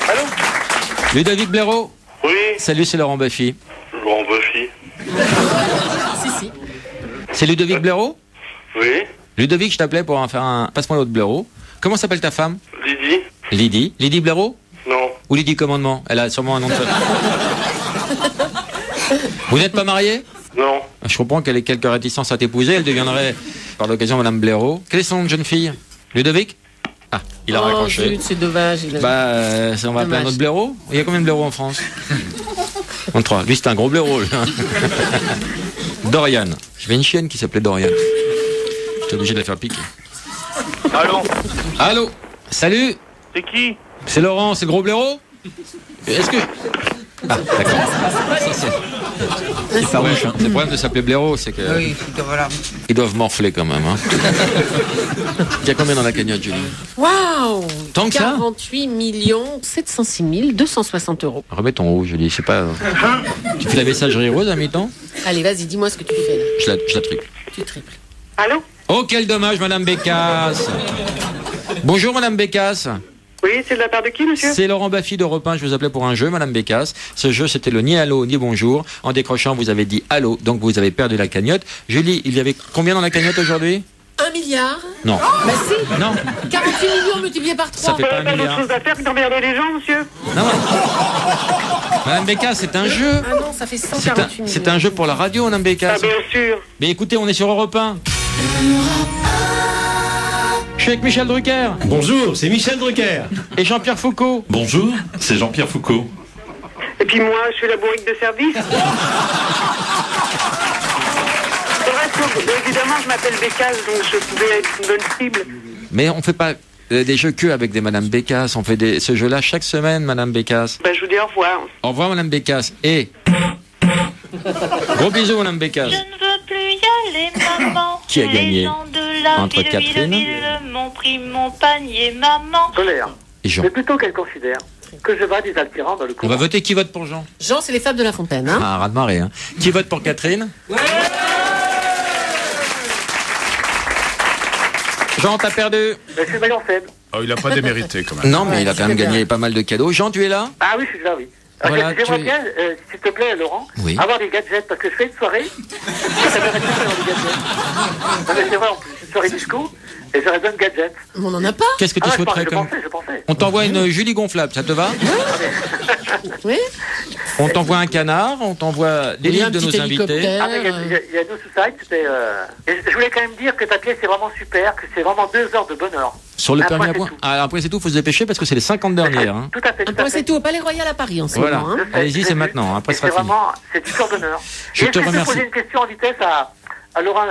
Allô? Ludovic Blaireau. Oui, Salut, c'est Laurent Baffy. Laurent Buffy. Si. C'est Ludovic Blaireau? Oui, Ludovic, je t'appelais pour en faire un passe-moi l'autre blaireau. Comment s'appelle ta femme? Lydie? Lydie. Lydie Blaireau? Non. Ou Lydie Commandement? Elle a sûrement un nom de famille. Vous n'êtes pas marié? Non. Je comprends qu'elle ait quelques réticences à t'épouser. Elle deviendrait, par l'occasion, Madame Blaireau. Quel est son nom de jeune fille? Ludovic? Ah, il a Oh, raccroché. zut, c'est dommage. On va appeler un Dommage. autre blaireau. Il y a combien de blaireaux en France? 23. Lui, c'est un gros blaireau. lui. Dorian. J'avais une chienne qui s'appelait Dorian. J'étais obligé de la faire piquer. Allô? Allô? Salut? C'est qui? C'est Laurent, c'est le gros blaireau? Est-ce que... Ah, d'accord. Ça, c'est farouche, hein. C'est le problème de s'appeler blaireau, c'est que... Oui, voilà. Ils doivent morfler quand même. Hein. Il y a combien dans la cagnotte, Julie? Waouh! Tant que ça? 48 706 260 euros. Remets ton haut, Julie, c'est pas... Tu fais la messagerie rose à mi-temps? Allez, vas-y, dis-moi ce que tu fais là. Je la triple. Tu triples. Allô? Oh, quel dommage, Madame Bécasse. Bonjour, Madame Bécasse. Oui, c'est de la part de qui, monsieur? C'est Laurent Baffy d'Europe 1, je vous appelais pour un jeu, Madame Bécasse. Ce jeu, c'était le ni allô, ni bonjour. En décrochant, vous avez dit allô, donc vous avez perdu la cagnotte. Julie, il y avait combien dans la cagnotte aujourd'hui? 1 milliard? Non. Bah si! Non. 48 millions multipliés par 3. Ça fait pas un Pas d'autre milliard. chose à faire que d'emmerder les gens, monsieur? Non, Madame Bécasse, c'est un jeu. Ah non, ça fait 148 millions. C'est un jeu pour la radio, Madame Ah, Bécasse. bien sûr. Mais écoutez, on est sur Europe 1. Je suis avec Michel Drucker. Bonjour, c'est Michel Drucker. Et Jean-Pierre Foucault. Bonjour, c'est Jean-Pierre Foucault. Et puis moi, je suis la bourrique de service. C'est vrai que, évidemment, je m'appelle Bécasse, donc je pouvais être une bonne cible. Mais on fait pas des jeux que avec des Madame Bécasse. On fait ce jeu-là chaque semaine, Madame Bécasse. Ben, je vous dis au revoir. Au revoir, Madame Bécasse. Et... Gros bisous, Madame Bécasse. Je ne veux plus y aller, maman. Qui a gagné Les gens de la entre ville, Catherine m'ont pris mon panier, maman. Solaire. Et Jean. Mais plutôt qu'elle considère que je bats des altérants dans le On courant. va voter qui vote pour Jean? Jean, c'est les fables de La Fontaine, hein? Ah, raz de marée, hein. Qui vote pour Catherine? Jean, t'as perdu. Mais je suis maillon faible. Oh, il n'a pas démérité quand même. Non, mais il a quand même gagné pas mal de cadeaux. Jean, tu es là? Ah oui, je suis là, oui. Voilà, J'aimerais tu- bien, s'il te plaît, Laurent, Oui. avoir des gadgets, parce que je fais une soirée, ça m'aimerait bien d'avoir des gadgets. Non, mais c'est vrai, en plus, une soirée disco, et j'aurais besoin de gadgets. On n'en a pas? Qu'est-ce que tu Ah, souhaiterais je comme... pensais. On t'envoie une Julie gonflable, ça te va? Oui. On t'envoie un canard, on t'envoie des Il y a livres un de petit nos invités. hélicoptère. Ah, mais il y a No Suicide, c'était... Et je voulais quand même dire que ta pièce est vraiment super, que c'est vraiment 2 heures de bonheur. Sur le Un permis point, à c'est point. tout. Ah, après c'est tout, faut se dépêcher parce que c'est les 50 dernières. Hein. Tout à fait, Un tout point, à c'est fait. tout au Palais Royal à Paris en ce Voilà. moment. Hein. Allez-y, c'est maintenant. Après, Et ce sera c'est fini. vraiment, c'est du pur bonheur. Je Et te est-ce que remercie. poser une question en vitesse à Laurent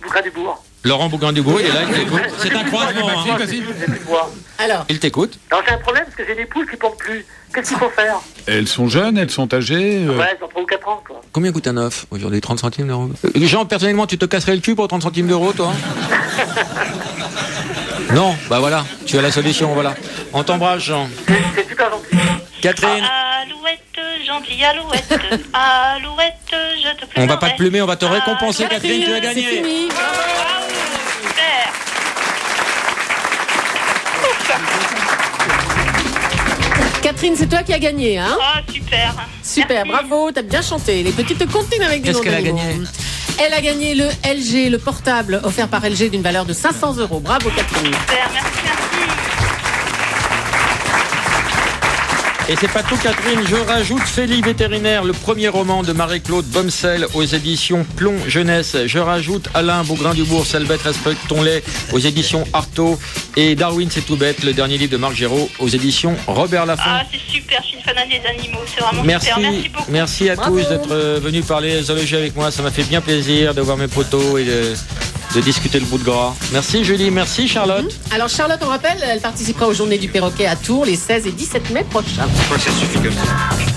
Bougrain-Dubourg? Laurent Bougrain-Dubourg, il est là, il t'écoute. C'est un croisement. Hein. Vas-y. J'ai plus de voix. Alors, Il t'écoute. Alors j'ai un problème parce que j'ai des poules qui pompent plus. Qu'est-ce qu'il faut faire? Elles sont jeunes, elles sont âgées. Ouais, elles ont 3 ou 4 ans, quoi. Combien coûte un œuf aujourd'hui? 30 centimes d'euros. Jean, personnellement, tu te casserais le cul pour 30 centimes d'euros, toi? Non, bah voilà, tu as la solution, voilà. On t'embrasse, Jean. C'est super gentil. Catherine, Alouette, gentille alouette, alouette, je te plais. on va pas te plumer, on va te récompenser, Catherine, tu as c'est gagné. fini. Super. Catherine, c'est toi qui as gagné, hein? Oh, super. Super, Merci. bravo, t'as bien chanté. Les petites te continuent avec des Qu'est-ce noms qu'elle a d'animaux. gagné? Elle a gagné le LG, le portable offert par LG d'une valeur de 500 €. Bravo, Catherine. Super, merci. Et c'est pas tout, Catherine, je rajoute Félie vétérinaire, le premier roman de Marie-Claude Bomsel aux éditions Plomb Jeunesse. Je rajoute Alain Bougrain-Dubourg, Salbette, respectons-les aux éditions Artaud. Et Darwin, c'est tout bête, le dernier livre de Marc Géraud aux éditions Robert Laffont. Ah, c'est super, je suis une fan des animaux, c'est vraiment Merci, super. Merci beaucoup. merci à tous d'être venus parler zoologie avec moi. Ça m'a fait bien plaisir de voir mes potos et de discuter le bout de gras. Merci Julie, merci Charlotte. Alors Charlotte, on rappelle, elle participera aux Journées du Perroquet à Tours les 16 et 17 mai prochains. Je crois que ça suffit comme ça.